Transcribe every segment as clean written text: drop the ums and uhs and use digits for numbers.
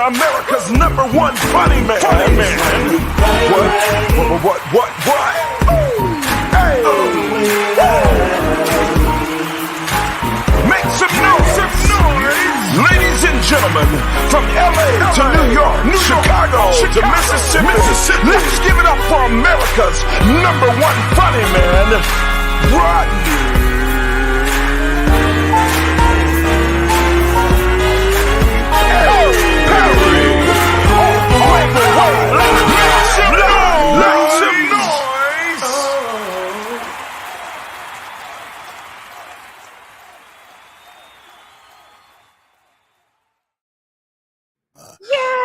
America's #1 funny man. What? Hey. Make some noise. Ladies and gentlemen, from LA to New York, Chicago to Mississippi, let's give it up for America's #1 funny man, Rodney.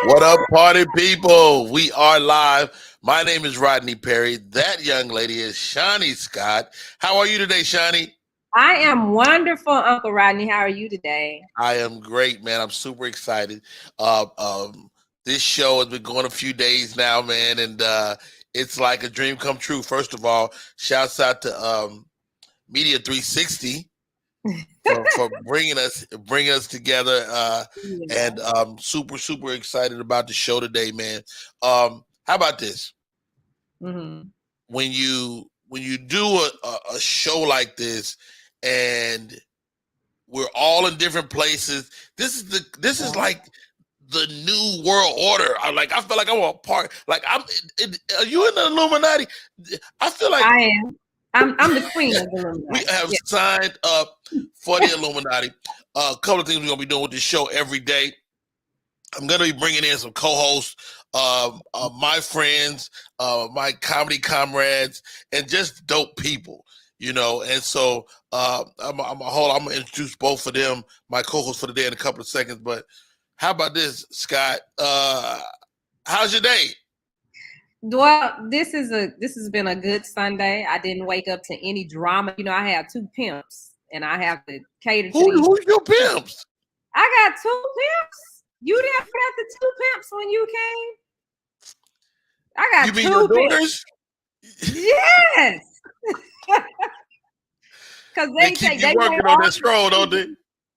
What up, party people? We are live. My name is Rodney Perry. That young lady is Shawnee Scott. How are you today, Shawnee? I am wonderful, Uncle Rodney. How are you today? I am great, man. I'm super excited. This show has been going a few days now, man, and it's like a dream come true. First of all, shouts out to Media 360 for bringing us together, and I'm super excited about the show today, man. How about this? Mm-hmm. When you do a show like this, and we're all in different places, this is like the new world order. I feel like I'm a part. Like are you in the Illuminati? I feel like I am. I'm the queen of the Illuminati. We have signed up for the Illuminati. A couple of things we're gonna be doing with this show every day. I'm gonna be bringing in some co-hosts, my friends, my comedy comrades, and just dope people, you know. And so I'm gonna introduce both of them, my co-hosts for the day, in a couple of seconds. But how about this, Scott? How's your day? Well, this has been a good Sunday. I didn't wake up to any drama. You know, I have 2 pimps, and I have to cater to Who's your pimps? I got 2 pimps. You didn't have the 2 pimps when you came? I got 2 pimps. You mean your daughters? Yes. Because they keep you working on that stroll, don't they?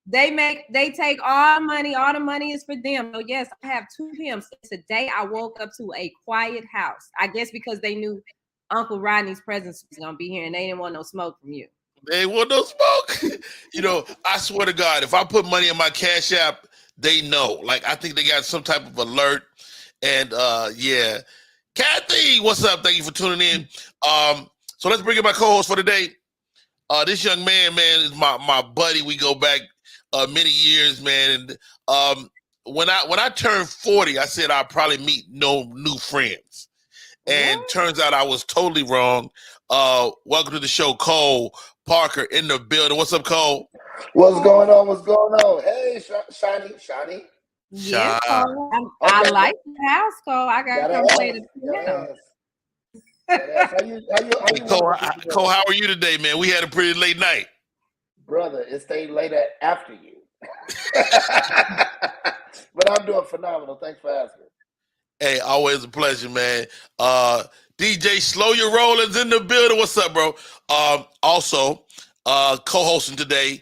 They take all money. All the money is for them. So yes, I have 2 pimps. Today I woke up to a quiet house. I guess because they knew Uncle Rodney's presence was gonna be here, and they didn't want no smoke from you. They didn't want no smoke. You know, I swear to God, if I put money in my Cash App, they know. Like, I think they got some type of alert. And yeah, Kathy, what's up? Thank you for tuning in. So let's bring in my co-host for today. This young man, is my buddy. We go back many years, man. And when I turned 40, I said I'd probably meet no new friends. And turns out I was totally wrong. Welcome to the show, Cole Parker in the building. What's up, Cole? What's going on? Hey, Shawnee. Yeah, Cole. I like the house, Cole. I got to come play the piano. Cole, how are you today, man? We had a pretty late night. Brother, it stayed later after you. But I'm doing phenomenal. Thanks for asking. Hey, always a pleasure, man. DJ Slow Your Rollins in the building. What's up, bro? Also, co-hosting today,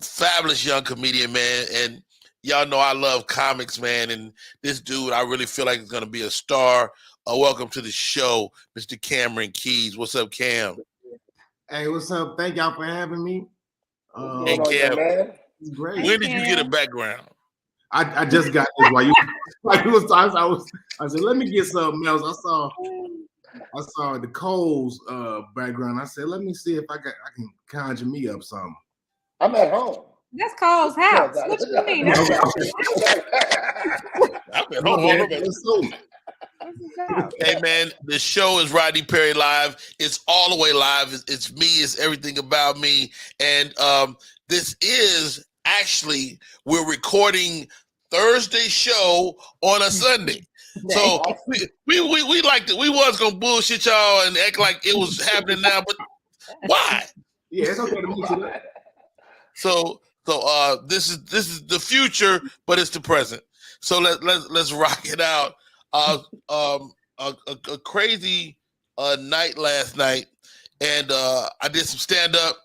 fabulous young comedian, man. And y'all know I love comics, man. And this dude, I really feel like is going to be a star. Welcome to the show, Mr. Cameron Keys. What's up, Cam? Hey, what's up? Thank y'all for having me. Hey, Cam. It's great. When did you get a background? I just got this while you I said, let me get something else. I saw the Cole's background. I said, let me see if I can conjure me up something. I'm at home. That's Cole's house. What you mean? I'm at home. Hey, man, the show is Rodney Perry Live. It's all the way live. It's me. It's everything about me. And this is actually, we're recording Thursday show on a Sunday. So we liked it. We was gonna bullshit y'all and act like it was happening now, but why? Yeah, it's okay to meet you. So this is the future, but it's the present. So let's rock it out. A crazy night last night, and I did some stand up.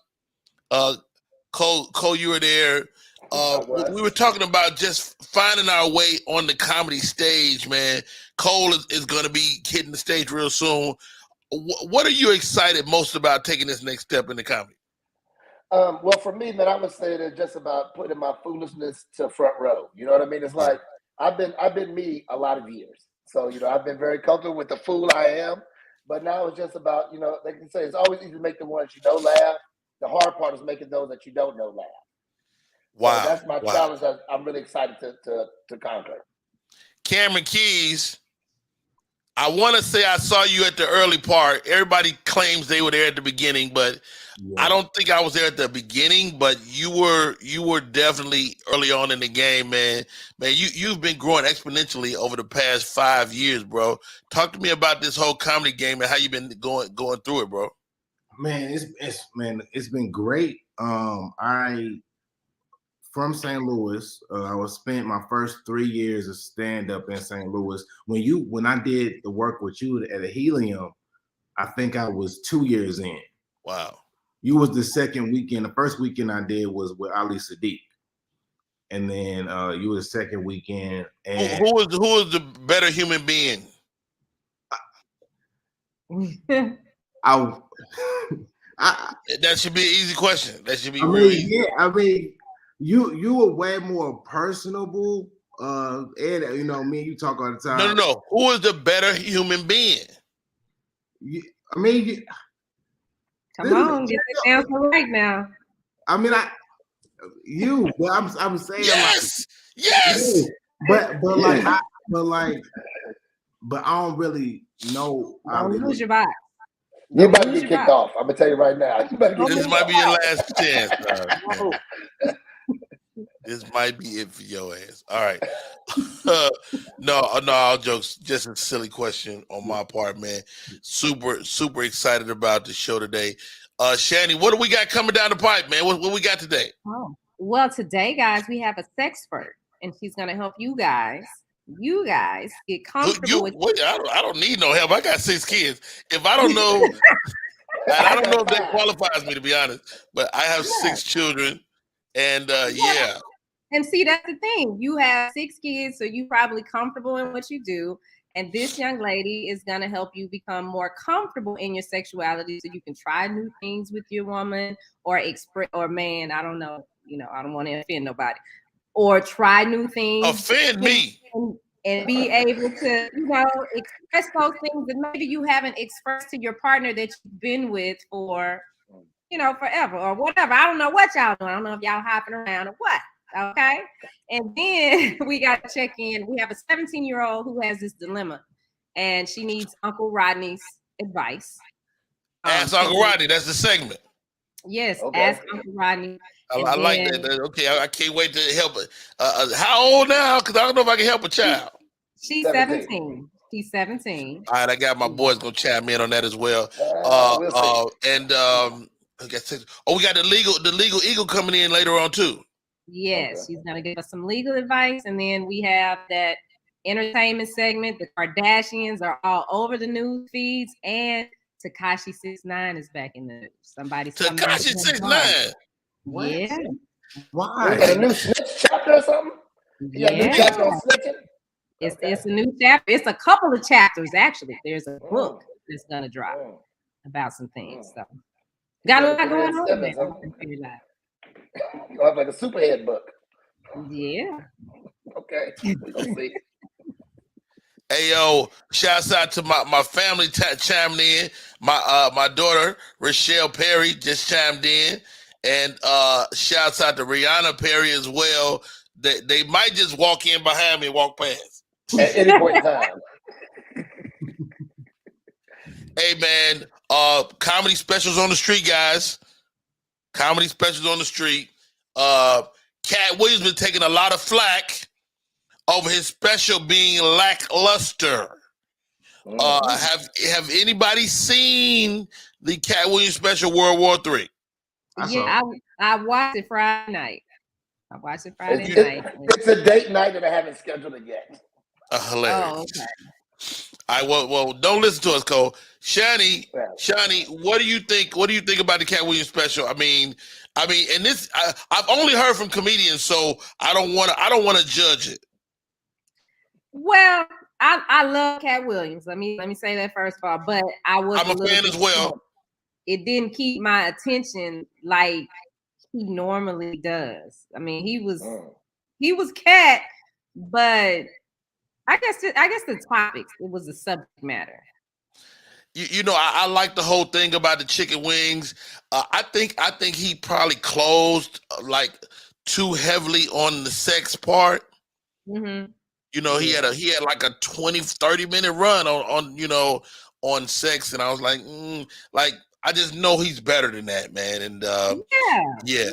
Cole, you were there. I was. We were talking about just finding our way on the comedy stage, man. Cole is going to be hitting the stage real soon. What are you excited most about taking this next step in the comedy? Well, for me, man, I would say that just about putting my foolishness to front row. You know what I mean? It's like I've been me a lot of years. So, I've been very comfortable with the fool I am. But now it's just about, they can say it's always easy to make the ones you know laugh. The hard part is making those that you don't know laugh. Wow. So that's my challenge that I'm really excited to conquer. Cameron Keys, I want to say I saw you at the early part. Everybody claims they were there at the beginning, but I don't think I was there at the beginning, but you were definitely early on in the game, man. Man, you've been growing exponentially over the past 5 years, bro. Talk to me about this whole comedy game and how you've been going through it, bro. Man, it's been great. From St. Louis, I spent my first 3 years of stand-up in St. Louis. When I did the work with you at a Helium, I think I was 2 years in. Wow. You was the second weekend. The first weekend I did was with Ali Sadiq. And then you were the second weekend. And who was the better human being? That should be an easy question. That should be real easy. Yeah, you were way more personable. And me and you talk all the time. No. Who is the better human being? Come on, get the answer right now. But I'm saying yes. But I don't really know. Don't lose your vibe. You about to get kicked off. I'm gonna tell you right now. This might be your last chance. This might be it for your ass. All right. No, all jokes. Just a silly question on my part, man. Super excited about the show today. Shani, what do we got coming down the pipe, man? What we got today? Oh, well, today, guys, we have a sexpert, and she's gonna help you guys get comfortable with. I don't need no help. I got 6 kids. If I don't know, I don't know if that qualifies me, to be honest. But I have 6 children, and yeah. And see, that's the thing. You have 6 kids, so you're probably comfortable in what you do. And this young lady is going to help you become more comfortable in your sexuality so you can try new things with your woman or man. I don't know. I don't want to offend nobody. Or try new things. Offend me. And be able to, express those things that maybe you haven't expressed to your partner that you've been with for, forever or whatever. I don't know what y'all doing. I don't know if y'all hopping around or what. Okay. And then we got to check in. We have a 17-year-old who has this dilemma and she needs Uncle Rodney's advice. Ask Uncle Rodney. That's the segment. Yes. Okay. Ask Uncle Rodney. I like that. Okay. I can't wait to help her. How old now? Because I don't know if I can help a child. She's 17. She's 17. All right. I got my boys going to chime in on that as well. We got the legal eagle coming in later on too. Yes, she's gonna give us some legal advice, and then we have that entertainment segment. The Kardashians are all over the news feeds, and Tekashi 6ix9ine is back in the news. Tekashi 6ix9ine. Yeah. Why? A new snitch chapter or something? Yeah. A new chapter on snitching? It's a new chapter. It's a couple of chapters actually. There's a book that's gonna drop about some things. So got a lot going on there. You'll have like a superhead book. Yeah. Okay. We're gonna see. Hey yo, shouts out to my family chiming in. My daughter Rochelle Perry just chimed in, and shouts out to Rihanna Perry as well. They might just walk in behind me and walk past at any point in time. Hey man, comedy specials on the street, guys. Comedy specials on the street. Cat Williams been taking a lot of flack over his special being lackluster. Have anybody seen the Cat Williams special World War III? Yeah, I watched it Friday night. Night. It's a date night and I haven't scheduled it yet. Hilarious. Oh, okay. right, well, don't listen to us, Cole. Shani, what do you think? What do you think about the Cat Williams special? I mean, and this I've only heard from comedians, so I don't want to judge it. Well, I love Cat Williams. Let me say that first of all, but I'm a fan as well. It didn't keep my attention like he normally does. I mean, he was Cat, but I guess the topics, it was the subject matter. You know, I like the whole thing about the chicken wings. I think he probably closed like too heavily on the sex part. Mm-hmm. You know, he had like a 20-30 minute run on sex, and I was like, I just know he's better than that, man. And yeah.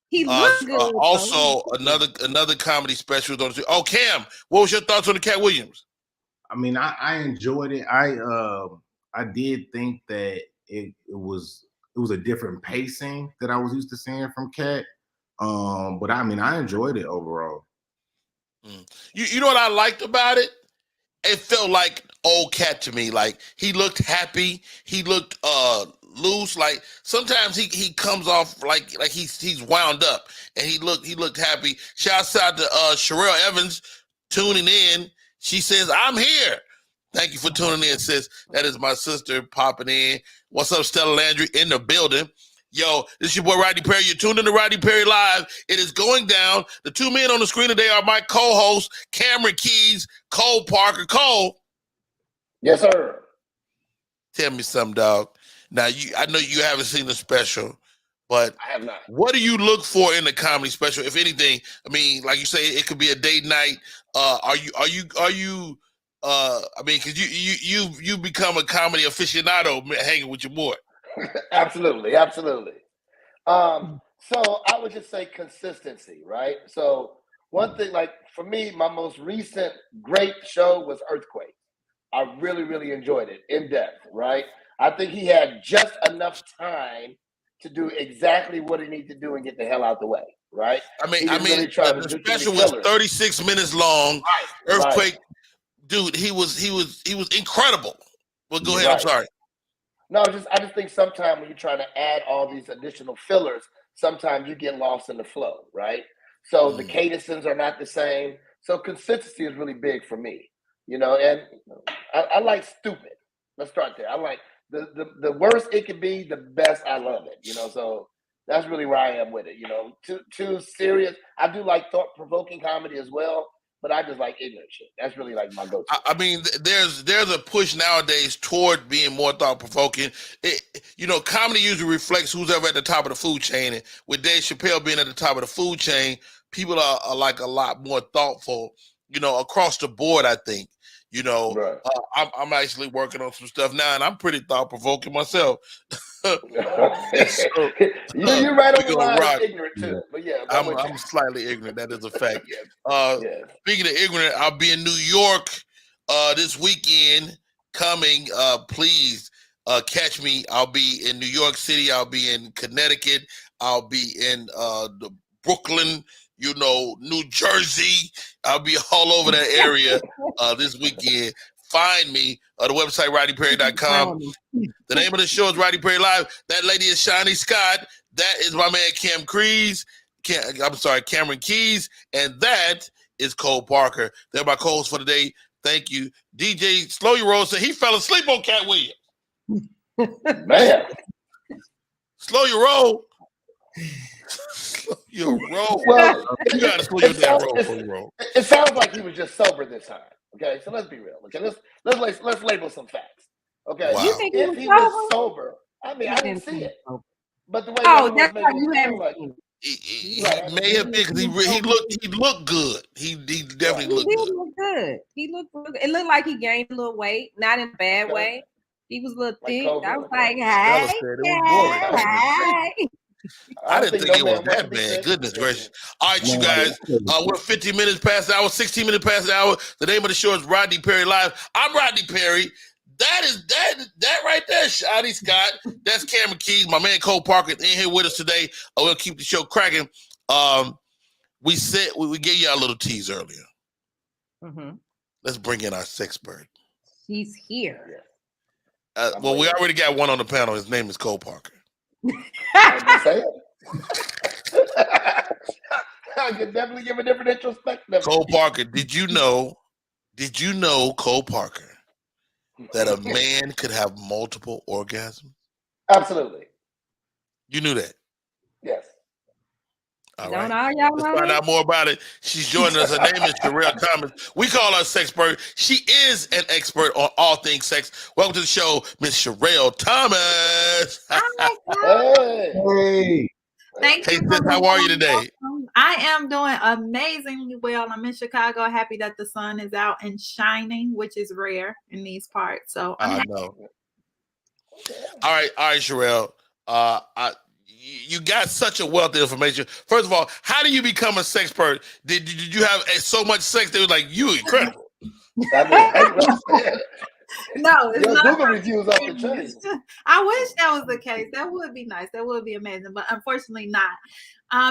He looked good. Also, another comedy special. Oh, Cam, what was your thoughts on the Cat Williams? I mean, I enjoyed it. I did think that it was a different pacing that I was used to seeing from Cat. But I mean, I enjoyed it overall. You know what I liked about it? It felt like old Cat to me. Like he looked happy. He looked loose. Like sometimes he comes off like he's wound up, and he looked happy. Shouts out to Sherelle Evans tuning in. She says, "I'm here." Thank you for tuning in, sis. That is my sister popping in. What's up, Stella Landry in the building? Yo, this is your boy Rodney Perry. You're tuned in to Rodney Perry Live. It is going down. The two men on the screen today are my co-hosts, Cameron Keys, Cole Parker. Cole. Yes, sir. Tell me something, dog. Now, I know you haven't seen the special, but I have not. What do you look for in the comedy special, if anything? I mean, like you say, it could be a date night. Are you? I mean, because you become a comedy aficionado hanging with your boy. Absolutely. So I would just say consistency, right? So one thing, like for me, my most recent great show was Earthquake. I really, really enjoyed it in depth, right? I think he had just enough time to do exactly what he needed to do and get the hell out the way, right? I mean, the special was 36 minutes long. Right, Earthquake, right. Dude, he was incredible. Well, go ahead. Right. I'm sorry. No, I just think sometimes when you're trying to add all these additional fillers, sometimes you get lost in the flow, right? So the cadences are not the same. So consistency is really big for me, and I like stupid. Let's start there. I like the worse it can be, the best I love it, so that's really where I am with it, too serious. I do like thought-provoking comedy as well, but I just like ignorant shit. That's really like my go-to. I mean, there's a push nowadays toward being more thought-provoking. Comedy usually reflects who's ever at the top of the food chain. And with Dave Chappelle being at the top of the food chain, people are like a lot more thoughtful, across the board, I think. Right. I'm actually working on some stuff now, and I'm pretty thought-provoking myself. You're right on the line of ignorant too, but yeah, I'm slightly ignorant. That is a fact. Speaking of ignorant, I'll be in New York this weekend. Coming, please catch me. I'll be in New York City. I'll be in Connecticut. I'll be in the Brooklyn. New Jersey. I'll be all over that area this weekend. Find me on the website, RodneyPerry.com. The name of the show is Rodney Perry Live. That lady is Shani Scott. That is my man Cameron Keys. And that is Cole Parker. They're my co-hosts for today. Thank you. DJ Slow Your Roll said he fell asleep on Cat Williams. Man. Slow your roll. Your roll. Well, you gotta slow your damn roll. It sounds like he was just sober this time. Okay, so let's be real. Okay, let's label some facts. Okay, wow. You think if he was sober, I mean, I didn't see it, but the way that's why you haven't like, he may have been because he looked good. He definitely looked good. Look good. He looked good. It looked like he gained a little weight, not in a bad way. He was a little thick. I was like, hey. I didn't think it was that bad. Goodness gracious. All right, you guys. We're 15 minutes past the hour, 16 minutes past the hour. The name of the show is Rodney Perry Live. I'm Rodney Perry. That right there, Shotty Scott. That's Cameron Keys. My man Cole Parker is in here with us today. We'll keep the show cracking. We said we gave you a little tease earlier. Mm-hmm. Let's bring in our sex bird. He's here. Well, we already got one on the panel. His name is Cole Parker. I'm just saying. I can definitely give a different introspective. Cole Parker, did you know, Cole Parker, that a man could have multiple orgasms? Absolutely. You knew that? Yes. All Don't right. all y'all Let's know find that? out more about it. She's joining us. Her name is Sherelle Thomas. We call her Sexpert. She is an expert on all things sex. Welcome to the show, Miss Sherelle Thomas. Hey. Thank Hey, you. sis, how are you today? I am doing amazingly well. I'm in Chicago. Happy that the sun is out and shining, which is rare in these parts. So I'm I happy. know. All right, Sherelle. You got such a wealth of information. First of all, how do you become a sexpert? Did you have so much sex that was like you incredible? No, it's Your not. Google reviews off the chain. I wish that was the case. That would be nice. That would be amazing, but unfortunately not.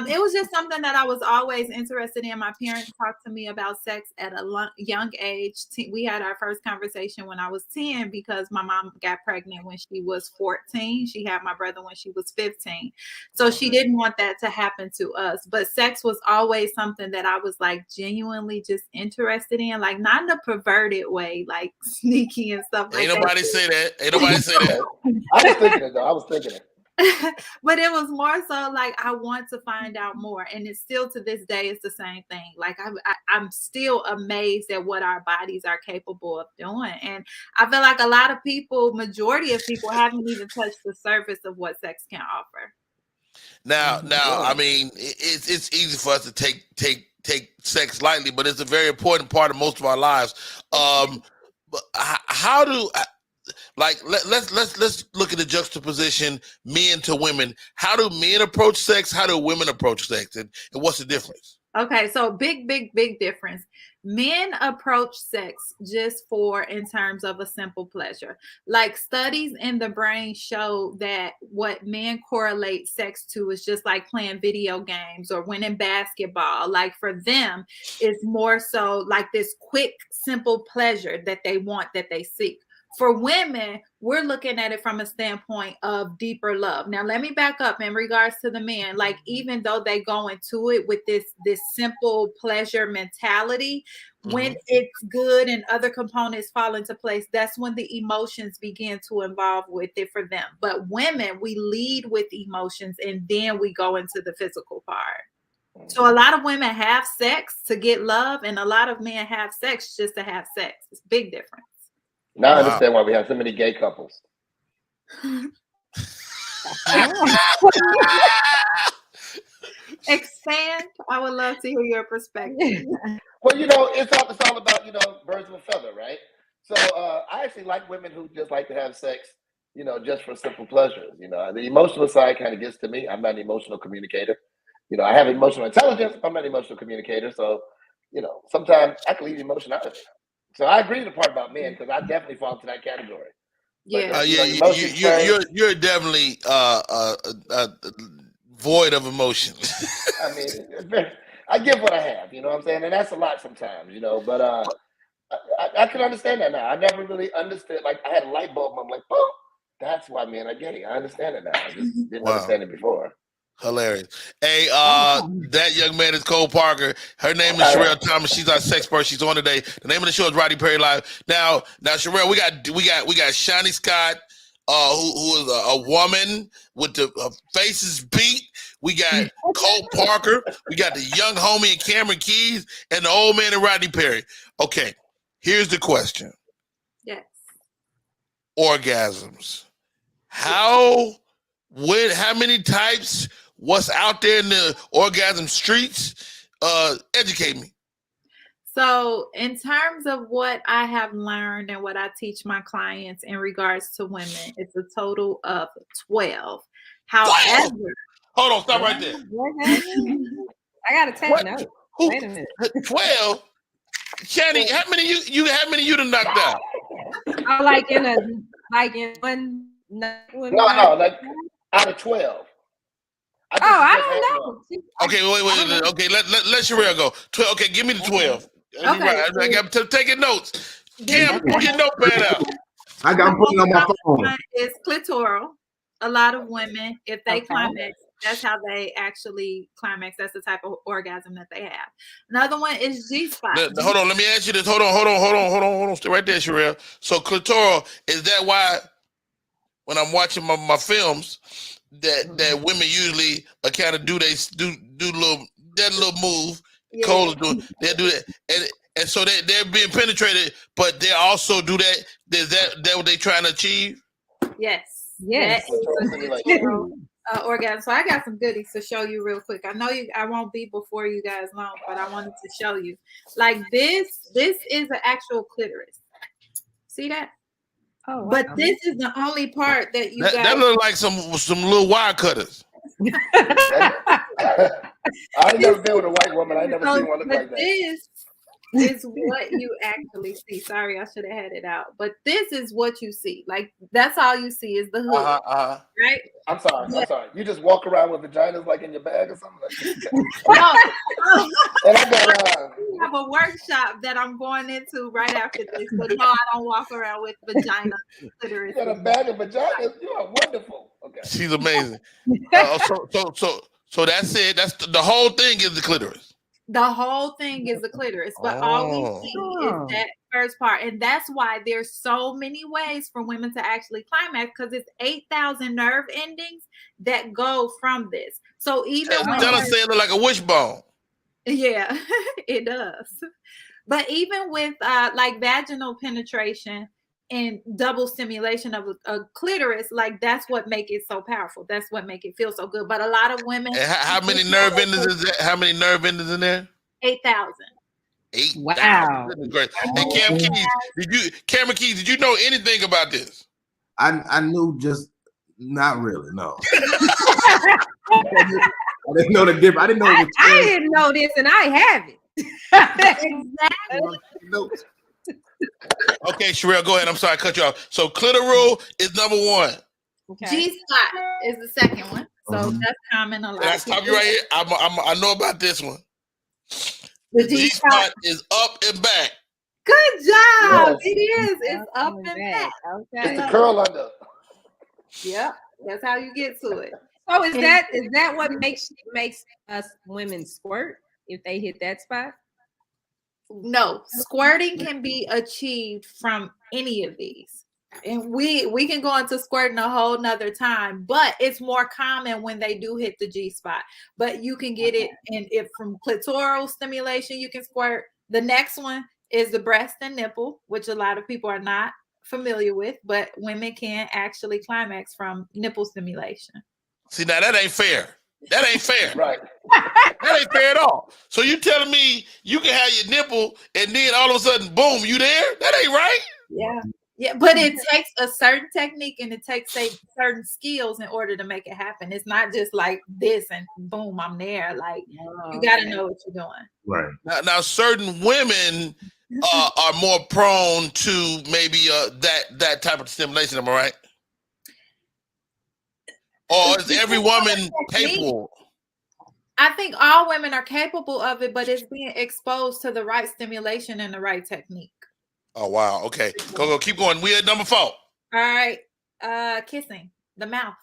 It was just something that I was always interested in. My parents talked to me about sex at a young age. We had our first conversation when I was 10 because my mom got pregnant when she was 14. She had my brother when she was 15. So she didn't want that to happen to us. But sex was always something that I was like genuinely just interested in, like not in a perverted way, like sneaky and stuff like Ain't that. nobody say that. Ain't nobody say that. I was thinking it though. I was thinking it. But it was more so like I want to find out more, and it's still to this day it's the same thing. Like I'm still amazed at what our bodies are capable of doing, and I feel like a lot of people, majority of people, haven't even touched the surface of what sex can offer. Now, I mean, it's easy for us to take sex lightly, but it's a very important part of most of our lives. But how do let's look at the juxtaposition men to women. How do men approach sex? How do women approach sex? And what's the difference? Okay, so big difference. Men approach sex just in terms of a simple pleasure. Like studies in the brain show that what men correlate sex to is just like playing video games or winning basketball. Like for them, it's more so like this quick, simple pleasure that they want, that they seek. For women, we're looking at it from a standpoint of deeper love. Now, let me back up in regards to the men. Like, even though they go into it with this simple pleasure mentality, when it's good and other components fall into place, that's when the emotions begin to involve with it for them. But women, we lead with emotions and then we go into the physical part. So a lot of women have sex to get love, and a lot of men have sex just to have sex. It's a big difference. Now I understand why we have so many gay couples. Expand. I would love to hear your perspective. Well, it's all about, birds of a feather, right? So I actually like women who just like to have sex, just for simple pleasures. The emotional side kind of gets to me. I'm not an emotional communicator. I have emotional intelligence. I'm not an emotional communicator. So, sometimes I can leave emotion out of it. So I agree with the part about men because I definitely fall into that category. Yeah, you're definitely void of emotion. I mean, I give what I have. You know what I'm saying, and that's a lot sometimes. But I can understand that now. I never really understood. Like I had a light bulb. I'm like, boom. That's why men are gay. I understand it now. I just didn't understand it before. Hilarious. Hey, that young man is Cole Parker. Her name is Sherelle Thomas. She's our sexpert. She's on today. The name of the show is Rodney Perry Live. Now, Sherelle, we got Shani Scott, who is a woman with the faces beat. We got Cole Parker. We got the young homie in Cameron Keys, and the old man in Rodney Perry. Okay, here's the question. Yes. Orgasms. How many types? What's out there in the orgasm streets? Educate me. So in terms of what I have learned and what I teach my clients in regards to women, it's a total of 12. However, hold on, stop right there. I gotta take notes. Wait a minute. 12? Channing, how many you done knocked out? Oh, like in one. No, like out of 12. I don't know. Okay, wait. Okay, let Sherelle go. 12. Okay, give me the 12. Okay. I got to taking notes. Cam, pull your notepad out. I'm putting it on my phone. It's clitoral. A lot of women, if they Okay. climax, that's how they actually climax. That's the type of orgasm that they have. Another one is G-spot. Hold on, let me ask you this. Hold on. Stay right there, Sherelle. So clitoral, is that why when I'm watching my films that women usually kind of do that little move? Yeah. Cole is doing, they do that, and so they're being penetrated, but they also do that. Is that what they trying to achieve? Yes. Yes. That is a clitoral orgasm. So I got some goodies to show you real quick. I know I won't be before you guys long, but I wanted to show you. Like this is an actual clitoris. See that? Oh, wow. But this is the only part that you That look like some little wire cutters. I ain't never been with a white woman. I never seen one look like that. This is what you actually see. Sorry, I should have had it out. But this is what you see. Like that's all you see is the hood, right? I'm sorry. You just walk around with vaginas like in your bag or something like that? No. And I got We have a workshop that I'm going into right after this, but no, I don't walk around with vagina clitoris. you got a bag of vaginas. You are wonderful. Okay. She's amazing. So that's it. That's the whole thing is the clitoris. The whole thing is the clitoris, but all we see is that first part, and that's why there's so many ways for women to actually climax because it's 8,000 nerve endings that go from this. So even Tell us, say it look like a wishbone. Yeah, it does. But even with like vaginal penetration and double stimulation of a clitoris, like that's what make it so powerful. That's what make it feel so good. But a lot of women. And how many nerve endings is that? How many nerve endings in there? 8,000. 8,000. Wow. Great. And Cameron Keys, did you know anything about this? I knew just not really. No. I didn't know the difference. I didn't know. I didn't know this, and I have it. Exactly. Okay, Sherelle, go ahead. I'm sorry, I cut you off. So clitoral is number one. Okay. G-spot is the second one. So that's common a lot. And I stop you right here. I know about this one. The G-spot is up and back. Good job. Yes. It is. It's up and back. Okay. It's the curl under. Yep. That's how you get to it. So is that what makes us women squirt if they hit that spot? No, squirting can be achieved from any of these. And we can go into squirting a whole nother time, but it's more common when they do hit the G spot. But you can get it, and if from clitoral stimulation, you can squirt. The next one is the breast and nipple, which a lot of people are not familiar with, but women can actually climax from nipple stimulation. See, now that ain't fair. That ain't fair. Right. That ain't fair at all. So you telling me you can have your nipple and then all of a sudden, boom, you there? That ain't right. Yeah, but it takes a certain technique and it takes certain skills in order to make it happen. It's not just like this and boom, I'm there. Like you got to know what you're doing. Right. Now certain women are more prone to maybe that type of stimulation. Am I right? Or is every woman capable? I think all women are capable of it, but it's being exposed to the right stimulation and the right technique. Oh wow. Okay. Go. Keep going. We at number 4. All right. Kissing the mouth.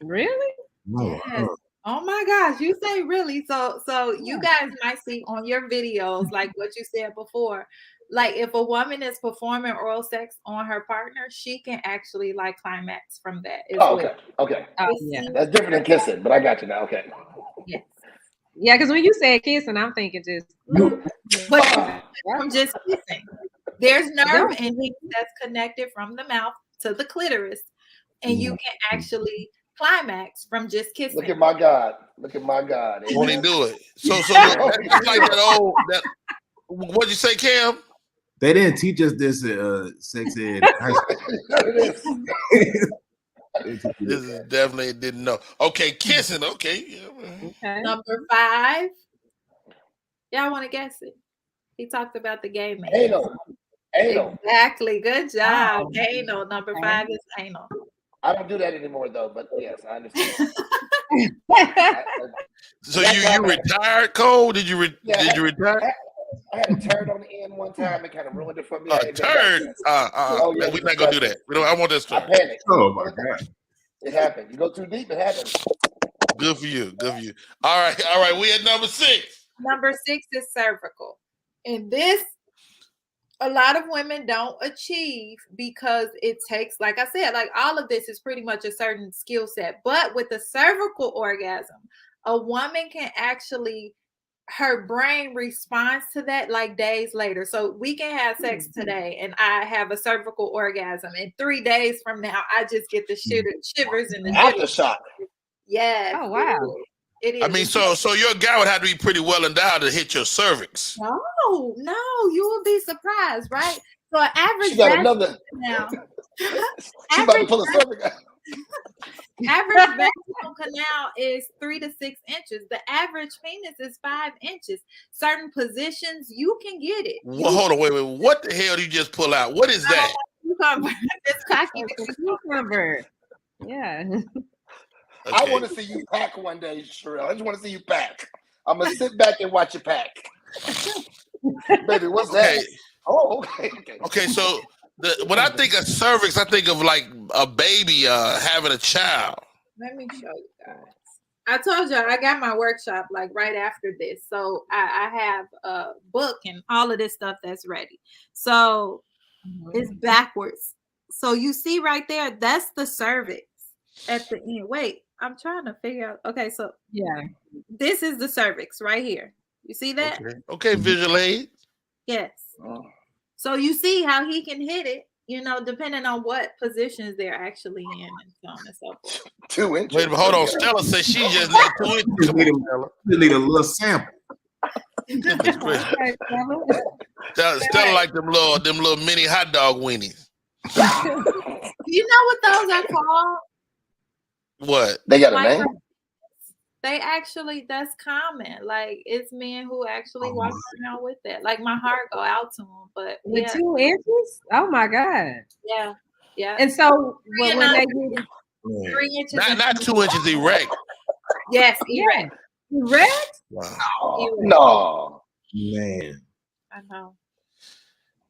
Really? Yes. Oh my gosh, you say really. So you guys might see on your videos, like what you said before, like if a woman is performing oral sex on her partner, she can actually like climax from that. Okay. Yeah. That's different than kissing, but I got you now. Okay. Yes. Yeah, because when you said kissing, I'm thinking just. But from just kissing, there's nerve endings that's connected from the mouth to the clitoris, and you can actually climax from just kissing. Look at my God. Won't he do it? So it's like that old. What'd you say, Cam? They didn't teach us this sex ed. This is definitely didn't know. Okay, kissing. Okay. Okay. Number 5. Y'all want to guess it? He talked about the gay man. Anal. Exactly. Good job. Wow. Anal. Number 5 is anal. I don't do that anymore though, but yes, I understand. So you retired, Cole? Did you retire? I had a turd on the end one time. It kind of ruined it for me. A turd? Oh, yeah, We're not gonna do that. I want this I turd. panicked. Oh my God. It happened. You go too deep, it happens. Good for you. Good for you. All right. We at number 6. Number 6 is cervical. And this, a lot of women don't achieve because it takes, like I said, like all of this is pretty much a certain skill set. But with the cervical orgasm, a woman can actually, her brain responds to that like days later. So we can have sex today and I have a cervical orgasm. And 3 days from now, I just get the shivers and the Aftershock. Yes. Oh, wow. It is. I mean, so your guy would have to be pretty well endowed to hit your cervix. No, you will be surprised, right? So an average She got another. now. She about to pull a cervix out. Average vaginal canal is 3 to 6 inches. The average penis is 5 inches. Certain positions you can get it. Well, hold on, wait. What the hell did you just pull out? What is that? This cocky. Cucumber. Yeah. Okay. I want to see you pack one day, Sherelle. I just want to see you pack. I'm gonna sit back and watch you pack. Baby, what's that? Oh, okay. Okay, so when I think of cervix, I think of like a baby having a child. Let me show you guys. I told you I got my workshop like right after this. So I have a book and all of this stuff that's ready. So it's backwards. So you see right there, that's the cervix at the end. Wait, I'm trying to figure out. Okay, so Yeah. this is the cervix right here. You see that? Okay, visual aid. Yes. So you see how he can hit it, depending on what positions they're actually in and so on and so forth. 2 inches. Wait, but hold on. Stella says she just need 2 inches. Come on, Stella. You need a little sample. Goodness gracious. Stella like them little mini hot dog weenies. You know what those are called? What? They got a name? They actually, that's common. Like it's men who actually walk around with that. Like my heart go out to them, but With 2 inches? Oh my God. Yeah. And so when they get 3 inches, Not 2 inches erect. yes, erect. erect? Wow. No. Man, I know.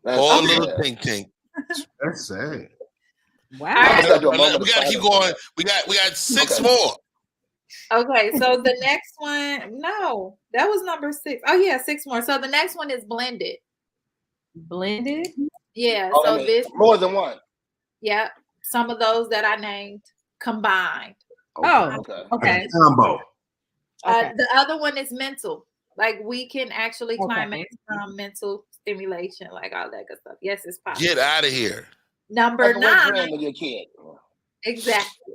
That's Or a sad. little tink. that's sad. Wow. I'm gonna do a We moment of gotta keep silence. going. We got 6 Okay. more. Okay, so the next one, no, that was number 6. Oh yeah, 6 more. So the next one is blended. Blended? Yeah. Oh, So I mean, this, more than one. yeah, some of those that I named combined. Oh, Okay. okay. Combo. Okay. The other one is mental. Like we can actually Okay. climax from mental stimulation, like all that good stuff. Yes, it's possible. Get out of here. Number Like a wet 9, dream of your kid. exactly.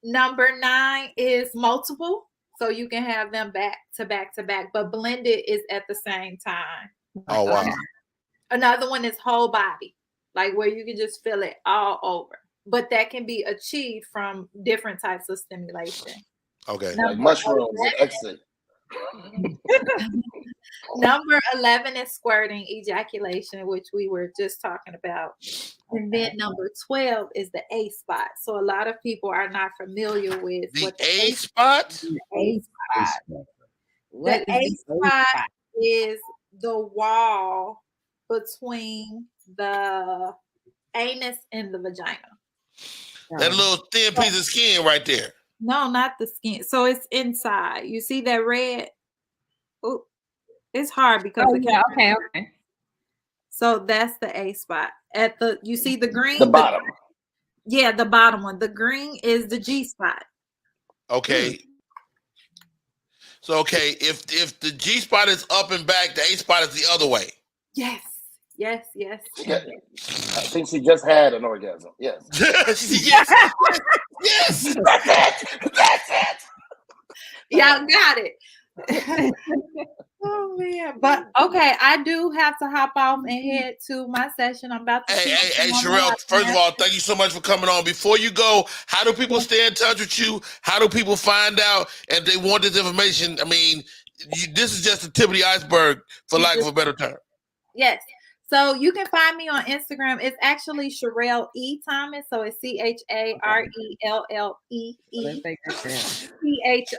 Number 9 is multiple, so you can have them back to back to back, but blended is at the same time. Oh wow. Another one is whole body, like where you can just feel it all over, but that can be achieved from different types of stimulation. Okay. Like mushrooms and exit. Number 11 is squirting, ejaculation, which we were just talking about. And then number 12 is the A spot. So a lot of people are not familiar with The what the A spot? A spot. What The A is the spot is the wall between the anus and the vagina. That little thin piece of skin right there. No, not the skin. So it's inside. You see that red? Oh, it's hard because Oh, the yeah. camera- Okay. So that's the A spot. You see the green? The bottom. Yeah, the bottom one. The green is the G spot. Okay. So if the G spot is up and back, the A spot is the other way. Yes. Yeah. I think she just had an orgasm. Yes. yes. Yes. That's it. Y'all got it. Oh man. But okay, I do have to hop off and head to my session. I'm about to Hey, Sherelle, first of all, thank you so much for coming on. Before you go, how do people stay in touch with you? How do people find out if they want this information? I mean, this is just the tip of the iceberg, for lack of a better term. Yes. So you can find me on Instagram. It's actually Sherelle E. Thomas. So it's CHARELLEE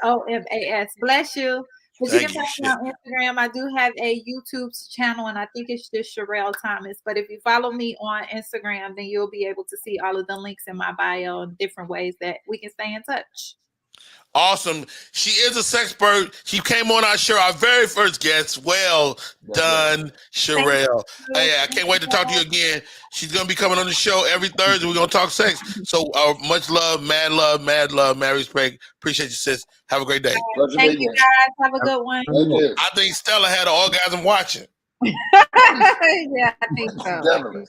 THOMAS. Bless you. But you can find me on Instagram. I do have a YouTube channel, and I think it's just Sherelle Thomas. But if you follow me on Instagram, then you'll be able to see all of the links in my bio and different ways that we can stay in touch. Awesome. She is a sexpert. She came on our show, our very first guest. Well done, Sherelle. Hey, I can't wait to talk to you again. She's going to be coming on the show every Thursday. We're going to talk sex. So much love, mad respect. Appreciate you, sis. Have a great day. Thank you, guys. Have a good one. I think Stella had an orgasm watching. Yeah, I think so. Definitely.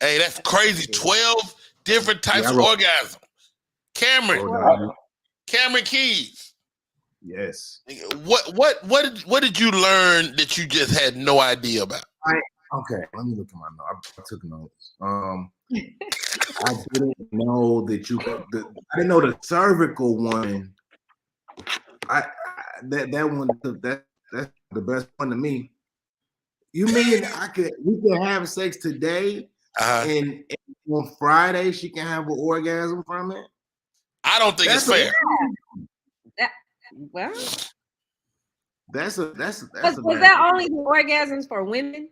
Hey, that's crazy. 12 different types of orgasm. Cameron Keys. Yes. What did you learn that you just had no idea about? Okay, let me look at my notes. I took notes. I didn't know that I didn't know the cervical one. That one that's the best one to me. You mean we can have sex today and on Friday she can have an orgasm from it? I don't think it's fair. Well, was that only the orgasms for women?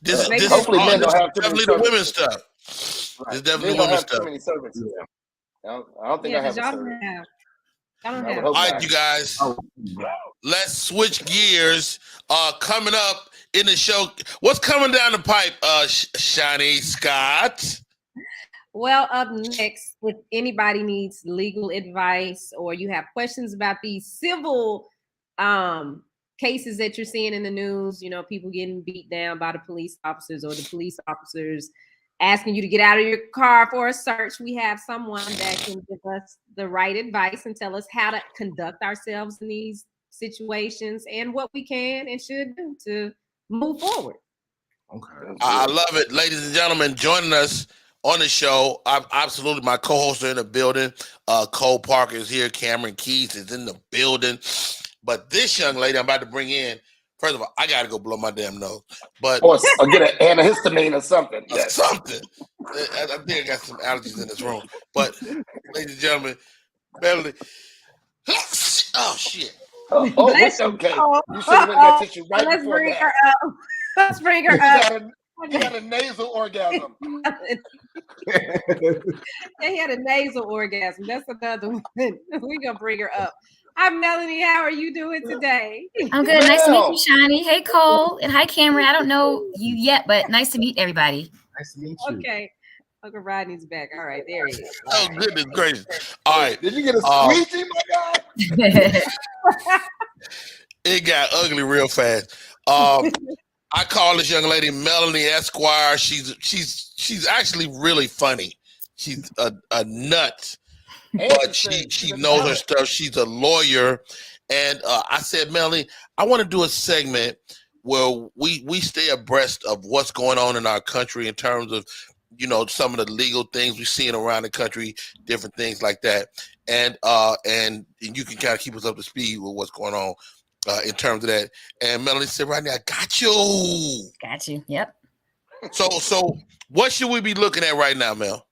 This hopefully men don't have definitely the women's stuff. Right. It's definitely women's stuff. Too many cervixes. Yeah. I don't think I have a cervix. All right, you guys. Let's switch gears. Coming up in the show, what's coming down the pipe, Shani Scott? Well, up next, if anybody needs legal advice or you have questions about these civil cases that you're seeing in the news, people getting beat down by the police officers or the police officers asking you to get out of your car for a search, we have someone that can give us the right advice and tell us how to conduct ourselves in these situations and what we can and should do to move forward. Okay. I love it. Ladies and gentlemen, joining us on the show, absolutely, my co-hosts are in the building. Cole Parker is here. Cameron Keys is in the building. But this young lady I'm about to bring in, first of all, I got to go blow my damn nose. But or get an antihistamine or something. Something. I think I got some allergies in this room. But, ladies and gentlemen, Beverly. Oh, shit. That's okay. You should have got tissue right Let's before bring that. her up. Let's bring her up. He had a nasal orgasm. He had a nasal orgasm. That's another one. We're going to bring her up. Hi, Melanie. How are you doing today? I'm good. Nice to meet you, Shani. Hey, Cole. And hi, Cameron. I don't know you yet, but nice to meet everybody. Nice to meet you. Okay. Uncle Rodney's back. All right. There he is. Oh, goodness gracious. All right. Did you get a squeegee, my guy? It got ugly real fast. I call this young lady Melanie Esquire. She's actually really funny. She's a nut, but she knows her stuff. She's a lawyer, and I said, Melanie, I want to do a segment where we stay abreast of what's going on in our country in terms of some of the legal things we're seeing around the country, different things like that, and you can kind of keep us up to speed with what's going on. In terms of that, and Melanie said, "Rodney, I got you. Got you. Yep." So what should we be looking at right now, Mel?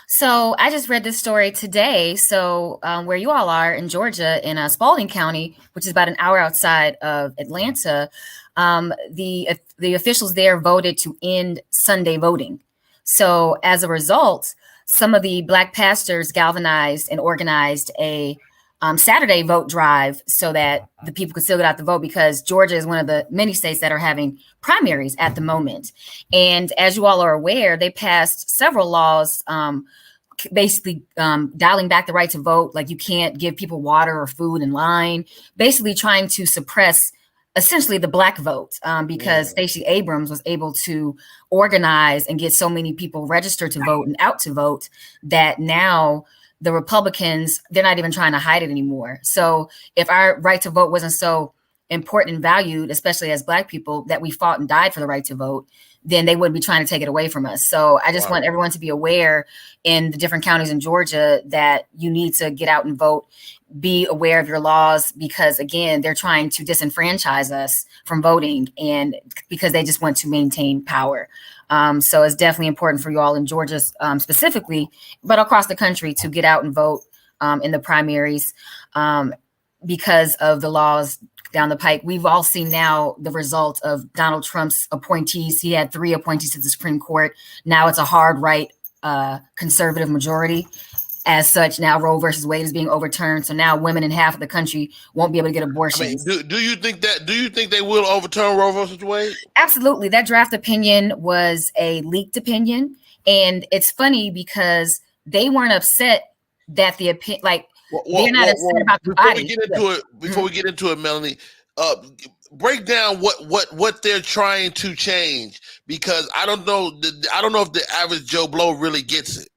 So I just read this story today. So where you all are in Georgia, in Spalding County, which is about an hour outside of Atlanta, the officials there voted to end Sunday voting. So as a result, some of the Black pastors galvanized and organized a Saturday vote drive so that the people could still get out the vote, because Georgia is one of the many states that are having primaries at the moment. And as you all are aware, they passed several laws basically dialing back the right to vote. Like you can't give people water or food in line, basically trying to suppress essentially the Black vote because Stacey Abrams was able to organize and get so many people registered to vote and out to vote that now the Republicans, they're not even trying to hide it anymore. So if our right to vote wasn't so important and valued, especially as Black people, that we fought and died for the right to vote, then they wouldn't be trying to take it away from us. So I just want everyone to be aware in the different counties in Georgia that you need to get out and vote. Be aware of your laws, because again, they're trying to disenfranchise us from voting, and because they just want to maintain power. So it's definitely important for you all in Georgia specifically, but across the country, to get out and vote in the primaries. because of the laws down the pike. We've all seen now the result of Donald Trump's appointees. He had 3 appointees to the Supreme Court. Now it's a hard right conservative majority. As such, now Roe versus Wade is being overturned. So now women in half of the country won't be able to get abortions. I mean, do you think they will overturn Roe versus Wade? Absolutely. That draft opinion was a leaked opinion. And it's funny because they weren't upset that the opinion, like, they're not upset about the body. Before we get into it, Melanie, break down what they're trying to change, because I don't know if the average Joe Blow really gets it.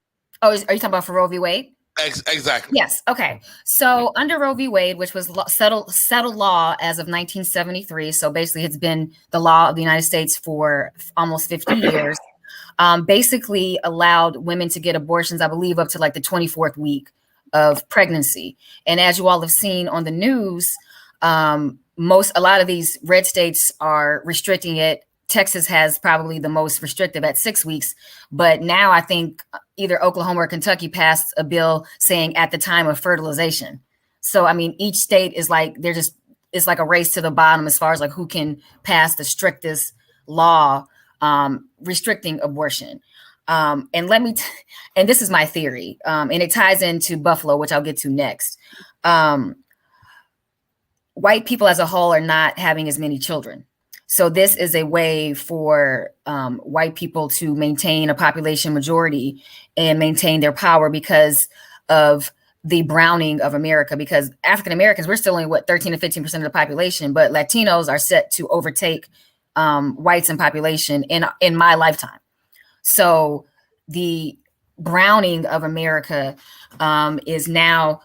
Oh, are you talking about for Roe v. Wade? Exactly. Yes. Okay. So under Roe v. Wade, which was settled law as of 1973, so basically it's been the law of the United States for almost 50 years, basically allowed women to get abortions, I believe, up to like the 24th week of pregnancy. And as you all have seen on the news, a lot of these red states are restricting it. Texas has probably the most restrictive at 6 weeks. But now I think either Oklahoma or Kentucky passed a bill saying at the time of fertilization. So, I mean, each state is like, it's like a race to the bottom as far as like who can pass the strictest law restricting abortion. And and this is my theory, and it ties into Buffalo, which I'll get to next. White people as a whole are not having as many children. So this is a way for white people to maintain a population majority and maintain their power because of the browning of America. Because African Americans, we're still only 13 to 15% of the population, but Latinos are set to overtake whites in population in my lifetime. So the browning of America is now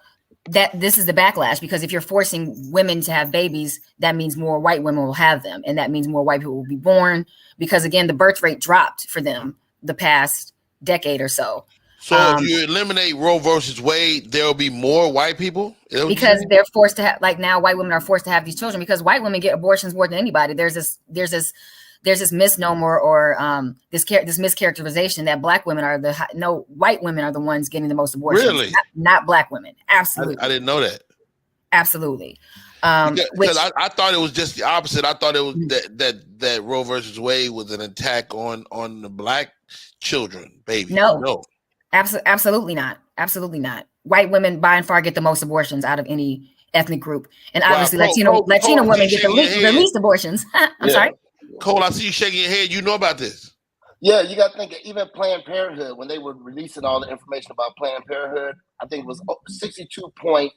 that this is the backlash, because if you're forcing women to have babies, that means more white women will have them. And that means more white people will be born because, again, the birth rate dropped for them the past decade or so. So if you eliminate Roe versus Wade, there will be more white people? Because they're forced to have, like now white women are forced to have these children because white women get abortions more than anybody. There's this misnomer or this mischaracterization that black women are white women are the ones getting the most abortions. Really? Not black women. Absolutely. I didn't know that. Absolutely. Because I thought it was just the opposite. I thought it was that Roe versus Wade was an attack on the black children, baby. No. Absolutely not. Absolutely not. White women by and far get the most abortions out of any ethnic group. And obviously Latino women get the least abortions. I'm sorry. Cole, I see you shaking your head. You know about this. Yeah, you got to think, even Planned Parenthood, when they were releasing all the information about Planned Parenthood, I think it was 62.5%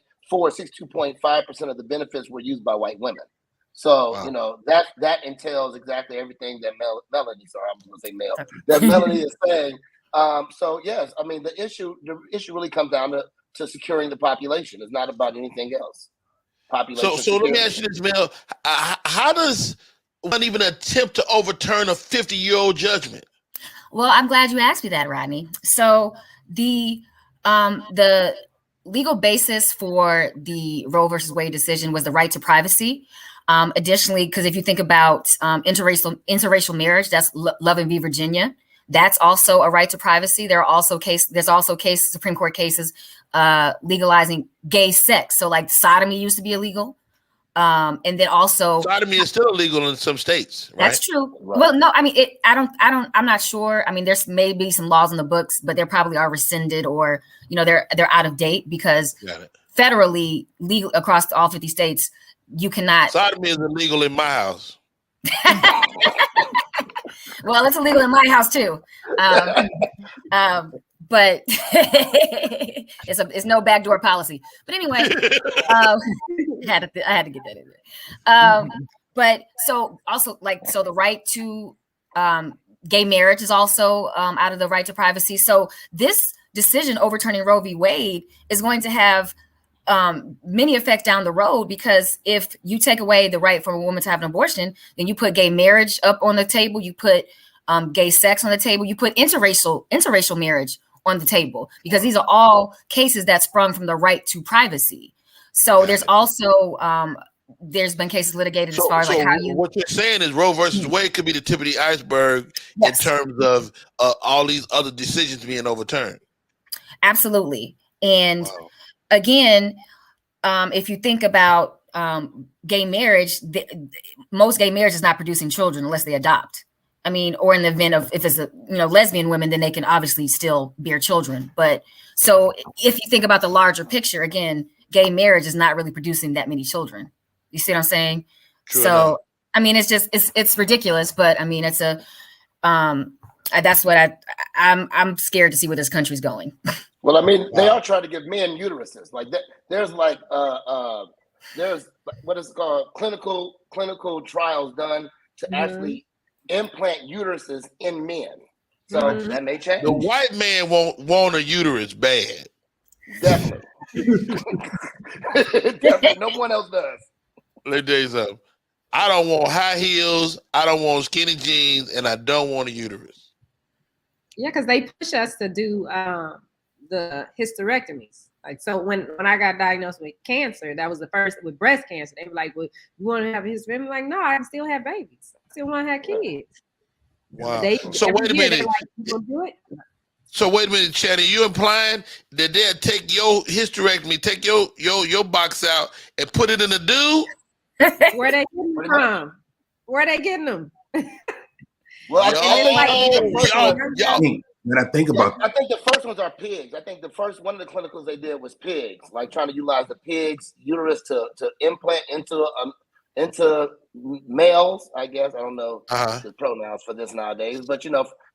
of the benefits were used by white women. So, wow. That entails exactly everything that Melanie, sorry, I'm going to say Mel, that Melanie is saying. So, yes, I mean, the issue really comes down to securing the population. It's not about anything else. Population. So let me ask you this, Mel. How does one even attempt to overturn a 50-year-old judgment? Well, I'm glad you asked me that, Rodney. So the legal basis for the Roe versus Wade decision was the right to privacy. Additionally, because if you think about interracial marriage, that's Love v. Virginia. That's also a right to privacy. There's also Supreme Court cases legalizing gay sex. So like sodomy used to be illegal. And then also sodomy is still illegal in some states, right? That's true. Right. Well, no, I mean, I'm not sure. I mean, there's maybe some laws in the books, but they probably are rescinded or, they're out of date because federally legal across all 50 states, you cannot. Sodomy is illegal in my house. Well, it's illegal in my house too. But it's no backdoor policy. But anyway, I had to get that in there. But so the right to gay marriage is also out of the right to privacy. So this decision overturning Roe v. Wade is going to have many effects down the road, because if you take away the right for a woman to have an abortion, then you put gay marriage up on the table, you put gay sex on the table, you put interracial marriage on the table, because these are all cases that sprung from the right to privacy. So there's also there's been cases litigated as far as what you're saying is Roe versus Wade could be the tip of the iceberg in terms of all these other decisions being overturned. Absolutely. And again, if you think about gay marriage, most gay marriage is not producing children unless they adopt. I mean, or in the event of if it's a lesbian women, then they can obviously still bear children. But so if you think about the larger picture, again, gay marriage is not really producing that many children. You see what I'm saying? True so enough. I mean, it's just it's ridiculous. But I mean, it's a that's what I'm scared to see where this country's going. Well, I mean, they are trying to give men uteruses. Like that, there's like there's what is it called clinical trials done to actually implant uteruses in men. So that may change. The white man want a uterus bad. Definitely. Definitely. No one else does. Let me tell you something. I don't want high heels. I don't want skinny jeans, and I don't want a uterus. Yeah, because they push us to do the hysterectomies. Like, so when I got diagnosed with cancer, that was the first with breast cancer. They were like, "Well, you want to have a hysterectomy?" I'm like, no, I can still have babies. I still want to have kids. Wow. So wait a minute. Like, you gonna do it? So wait a minute, Channing. You implying that they'll take your hysterectomy, take your box out, and put it in a dude? Where they getting them from? Where they getting them? Well, when I think about I think the first ones are pigs. I think the first one of the clinicals they did was pigs, like trying to utilize the pig's uterus to implant into males. I guess I don't know the pronouns for this nowadays, but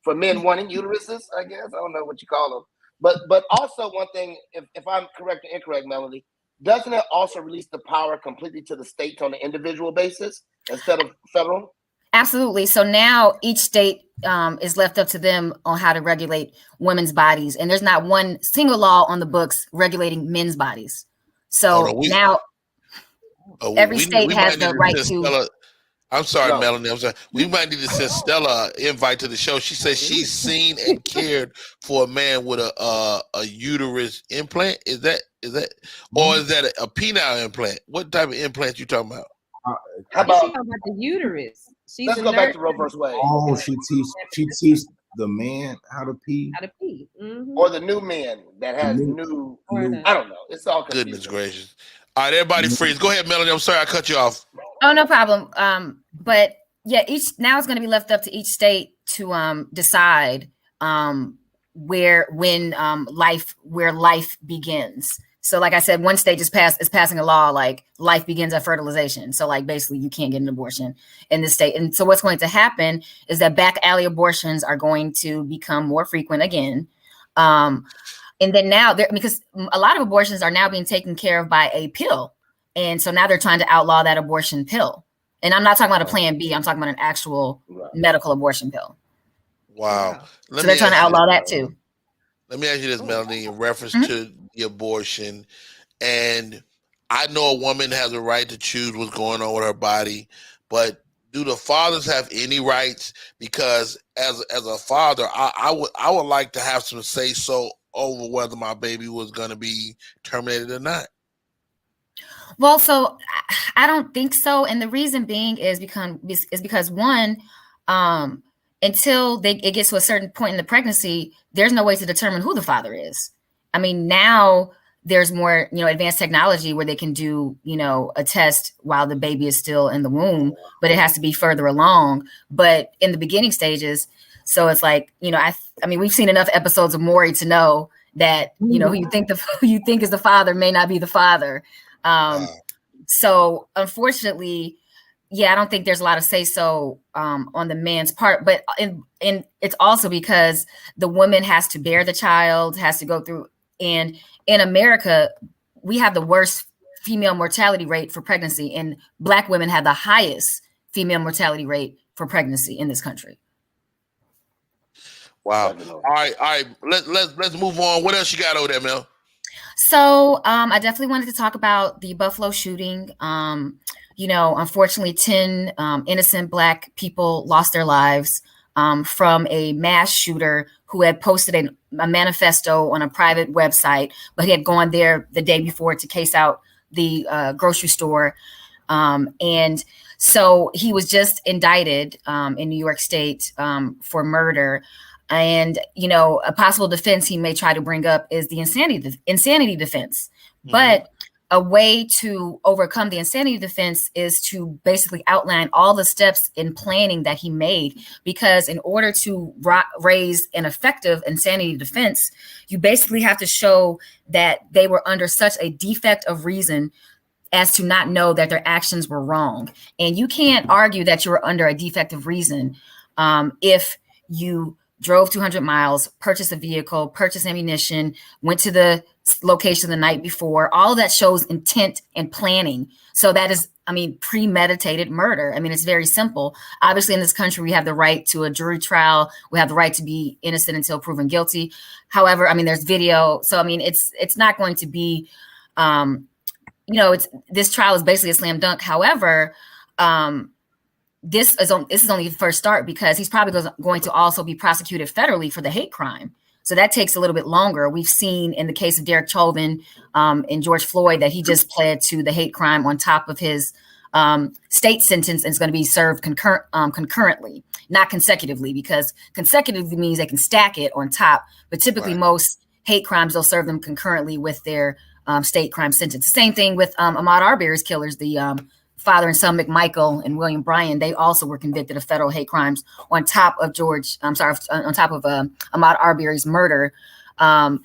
for men wanting uteruses, I guess I don't know what you call them. But also one thing, if I'm correct or incorrect, Melody, doesn't it also release the power completely to the states on an individual basis instead of federal? Absolutely. So now each state is left up to them on how to regulate women's bodies. And there's not one single law on the books regulating men's bodies. So now every state has the right to. I'm sorry, Melanie. I'm sorry. We might need to send Stella an invite to the show. She says she's seen and cared for a man with a uterus implant. Is that, or is that a penile implant? What type of implant you talking about? How about the uterus? Let's go back to Roe vs. Wade. Oh, she teaches the man how to pee. How to pee. Or the new man that has new. I don't know. It's all confusing. Goodness gracious. All right, everybody freeze. Go ahead, Melanie. I'm sorry I cut you off. Oh, no problem. But yeah, now it's going to be left up to each state to decide where life begins. So like I said, one state is passing a law like life begins at fertilization. So like basically you can't get an abortion in this state. And so what's going to happen is that back alley abortions are going to become more frequent again. And then now because a lot of abortions are now being taken care of by a pill. And so now they're trying to outlaw that abortion pill. And I'm not talking about a Plan B. I'm talking about an actual medical abortion pill. Wow. So they're trying to outlaw that too. Let me ask you this, Melanie, in reference to the abortion. And I know a woman has a right to choose what's going on with her body, but do the fathers have any rights? Because as a father, I would like to have some say so over whether my baby was going to be terminated or not. Well, so I don't think so, and the reason being is because one, until it gets to a certain point in the pregnancy, there's no way to determine who the father is. I mean, now there's more, advanced technology where they can do, a test while the baby is still in the womb, but it has to be further along. But in the beginning stages, so it's like, I mean, we've seen enough episodes of Maury to know that, who you think is the father may not be the father. So unfortunately, I don't think there's a lot of say so on the man's part, but it's also because the woman has to bear the child, has to go through. And in America, we have the worst female mortality rate for pregnancy, and Black women have the highest female mortality rate for pregnancy in this country. Wow. All right. Let's move on. What else you got over there, Mel? So I definitely wanted to talk about the Buffalo shooting. Unfortunately, 10 innocent Black people lost their lives from a mass shooter who had posted a manifesto on a private website, but he had gone there the day before to case out the grocery store. And so he was just indicted in New York State for murder. And, a possible defense he may try to bring up is the insanity defense. But a way to overcome the insanity defense is to basically outline all the steps in planning that he made. Because in order to raise an effective insanity defense, you basically have to show that they were under such a defect of reason as to not know that their actions were wrong. And you can't argue that you were under a defective reason if you drove 200 miles, purchased a vehicle, purchased ammunition, went to the location the night before. All of that shows intent and planning. So that is, I mean, premeditated murder. I mean, it's very simple. Obviously, in this country, we have the right to a jury trial. We have the right to be innocent until proven guilty. However, I mean, there's video. So, I mean, it's not going to be, this trial is basically a slam dunk. However, this is only the first start, because he's probably going to also be prosecuted federally for the hate crime. So that takes a little bit longer. We've seen in the case of Derek Chauvin and George Floyd that he just pled to the hate crime on top of his state sentence, and it's going to be served concurrently, not consecutively, because consecutively means they can stack it on top. But typically most hate crimes, they'll serve them concurrently with their state crime sentence. The same thing with Ahmaud Arbery's killers, the father and son McMichael and William Bryan. They also were convicted of federal hate crimes on top of on top of Ahmaud Arbery's murder. And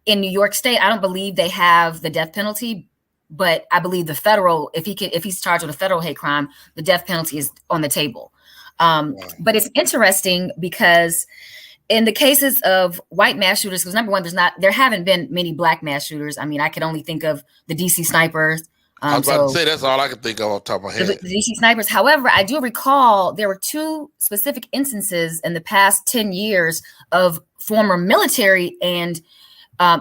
in New York State, I don't believe they have the death penalty, but I believe the federal, if he's charged with a federal hate crime, the death penalty is on the table. But it's interesting because in the cases of white mass shooters, because number one, there haven't been many black mass shooters. I mean, I could only think of the DC snipers. I was about to say, that's all I can think of off the top of my head. The DC snipers. However, I do recall there were two specific instances in the past 10 years of former military and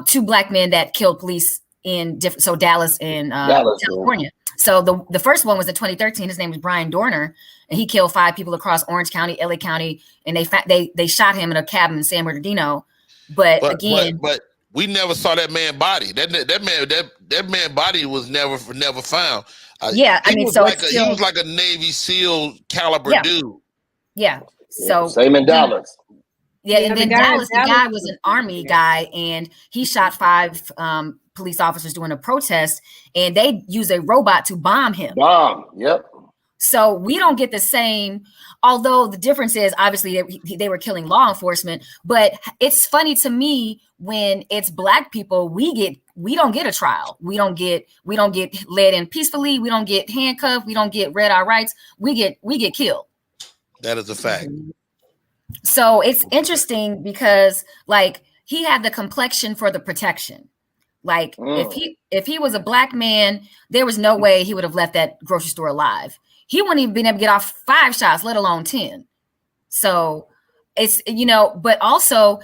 two black men that killed police in Dallas and California. So the first one was in 2013. His name was Brian Dorner, and he killed 5 people across Orange County, LA County, and they shot him in a cabin in San Bernardino. But we never saw that man's body. That man's body was never found. He was like a Navy SEAL caliber dude. Yeah. So same in Dallas. Yeah, and then Dallas, the guy was an Army guy, and he shot 5 police officers during a protest, and they used a robot to bomb him. Yep. So we don't get the same, although the difference is obviously they were killing law enforcement. But it's funny to me when it's black people, we don't get a trial. We don't get led in peacefully. We don't get handcuffed. We don't get read our rights. We get killed. That is a fact. So it's interesting because like he had the complexion for the protection. Like if he was a black man, there was no way he would have left that grocery store alive. He wouldn't even been able to get off 5 shots, let alone 10. So it's, but also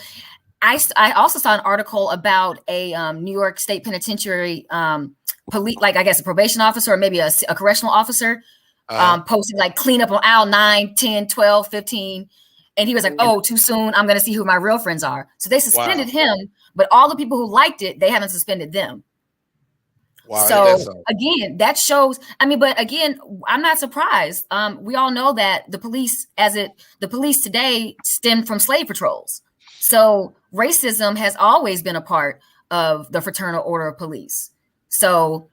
I also saw an article about a New York State Penitentiary police, like I guess a probation officer or maybe a correctional officer posting like clean up on aisle 9, 10, 12, 15. And he was like, oh, too soon. I'm going to see who my real friends are. So they suspended him, but all the people who liked it, they haven't suspended them. Wow, so again, that shows, but again, I'm not surprised. We all know that the police today stemmed from slave patrols. So racism has always been a part of the Fraternal Order of Police. So,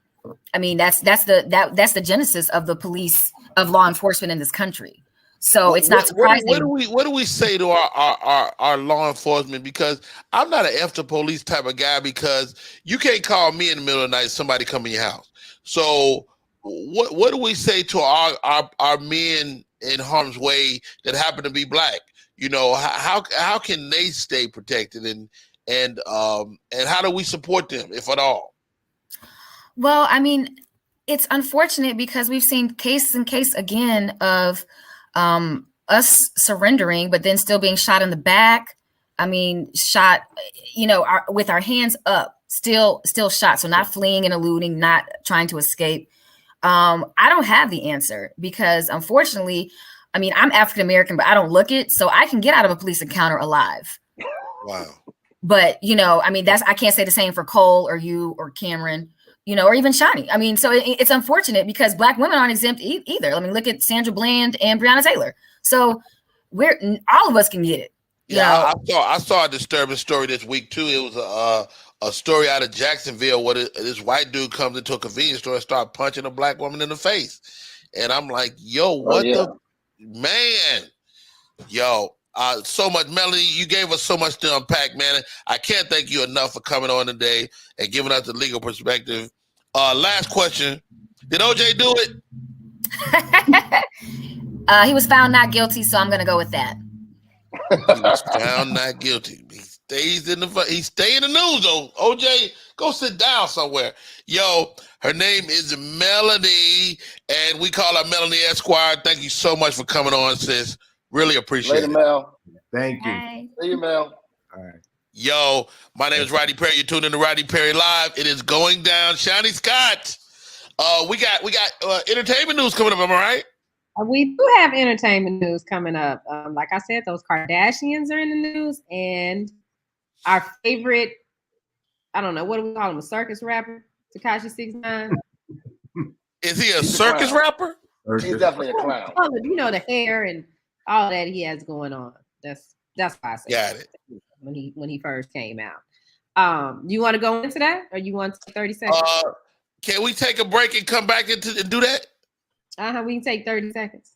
that's the genesis of the police, of law enforcement in this country. So it's not surprising. What do we say to our law enforcement? Because I'm not an F the police type of guy, because you can't call me in the middle of the night, somebody come in your house. So what do we say to our men in harm's way that happen to be black? How can they stay protected and how do we support them, if at all? Well, it's unfortunate because we've seen case again of us surrendering, but then still being shot in the back. Shot, with our hands up, still shot. So not fleeing and eluding, not trying to escape. I don't have the answer because unfortunately, I'm African-American, but I don't look it. So I can get out of a police encounter alive. Wow. But, I can't say the same for Cole or you or Cameron, or even Shani. So it's unfortunate because black women aren't exempt either. Look at Sandra Bland and Breonna Taylor. So all of us can get it. I saw a disturbing story this week too. It was a story out of Jacksonville where this white dude comes into a convenience store and start punching a black woman in the face. And I'm like, yo, what the man? Yo, so much, Melody. You gave us so much to unpack, man. I can't thank you enough for coming on today and giving us the legal perspective. Last question. Did OJ do it? He was found not guilty, so I'm going to go with that. He was found not guilty. He stays in the news, though. OJ, go sit down somewhere. Yo, her name is Melody, and we call her Melanie Esquire. Thank you so much for coming on, sis. Really appreciate it. Later, Mel. Thank you. Bye. See you, Mel. All right. Yo, my name is Rodney Perry. You're tuned in to Rodney Perry Live. It is going down. Shani Scott. We got entertainment news coming up. Am I right? We do have entertainment news coming up. Like I said, those Kardashians are in the news, and our favorite, I don't know, what do we call him, a circus rapper, Tekashi 6ix9ine. Is he a circus rapper? He's definitely a clown. You know, the hair and all that he has going on. That's why I said Got it. when he first came out. You want to go into that, or you want 30 seconds? Can we take a break and come back and do that? We can take 30 seconds.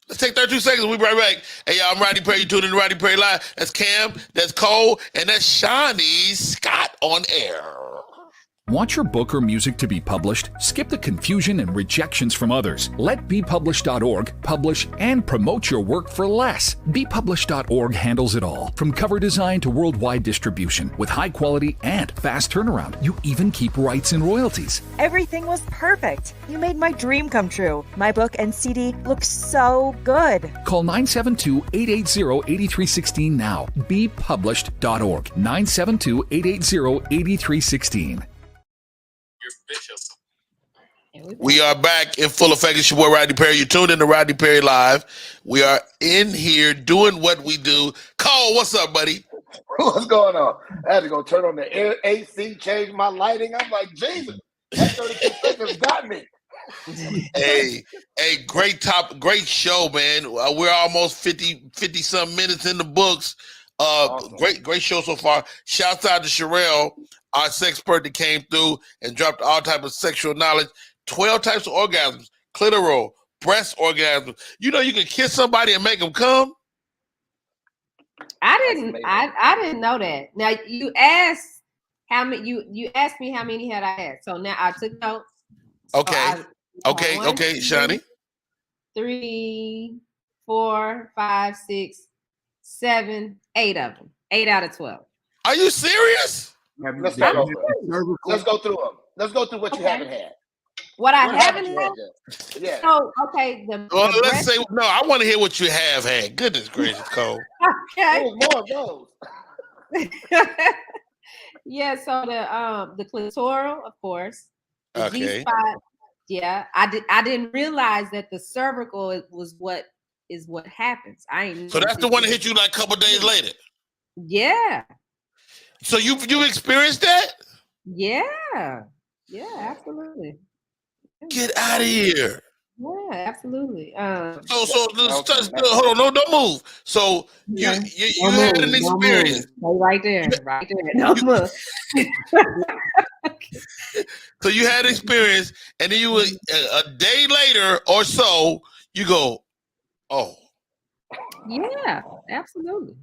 Let's take 32 seconds. We'll be right back. Hey, y'all, I'm Rodney Perry. You're tuned in to Rodney Perry Live. That's Cam, that's Cole, and that's Shani Scott on air. Want your book or music to be published? Skip the confusion and rejections from others. Let bepublished.org publish and promote your work for less. Bepublished.org handles it all, from cover design to worldwide distribution, with high quality and fast turnaround. You even keep rights and royalties. Everything was perfect. You made my dream come true. My book and CD look so good. Call 972-880-8316 now. Bepublished.org. 972-880-8316. We are back in full effect. It's your boy Rodney Perry. You're tuned in to Rodney Perry Live. We are in here doing what we do. Cole, what's up, buddy? What's going on? I had to go turn on the air AC, change my lighting. I'm like, Jesus, that 32 seconds got me. Hey, great show, man. We're almost 50 some minutes in the books. Awesome. Great show so far. Shouts out to Sherelle, our sex expert that came through and dropped all type of sexual knowledge. 12 types of orgasms: clitoral, breast orgasms. You know, you can kiss somebody and make them come. I didn't know that. Now you asked how many. You asked me how many had I had. So now I took notes. Okay. Okay, Shani. 3, 4, 5, 6, 7, 8 of them. 8 out of 12. Are you serious? Let's go through them. Let's go through what you haven't had. What I haven't had? Yeah. So, okay. Let's say, no, I want to hear what you have had. Goodness gracious, Cole. Okay. There was more of those. Yeah, so the clitoral, of course. The Okay. G-spot, yeah. I didn't realize that the cervical was what happens. So that's the one that hit you like a couple days later. Yeah. So you experienced that? Yeah. Yeah, absolutely. Get out of here. Yeah, absolutely. So hold on, don't move. So you had an experience. Right there. No move. So you had experience, and then you were a day later or so, you go, oh. Yeah, absolutely.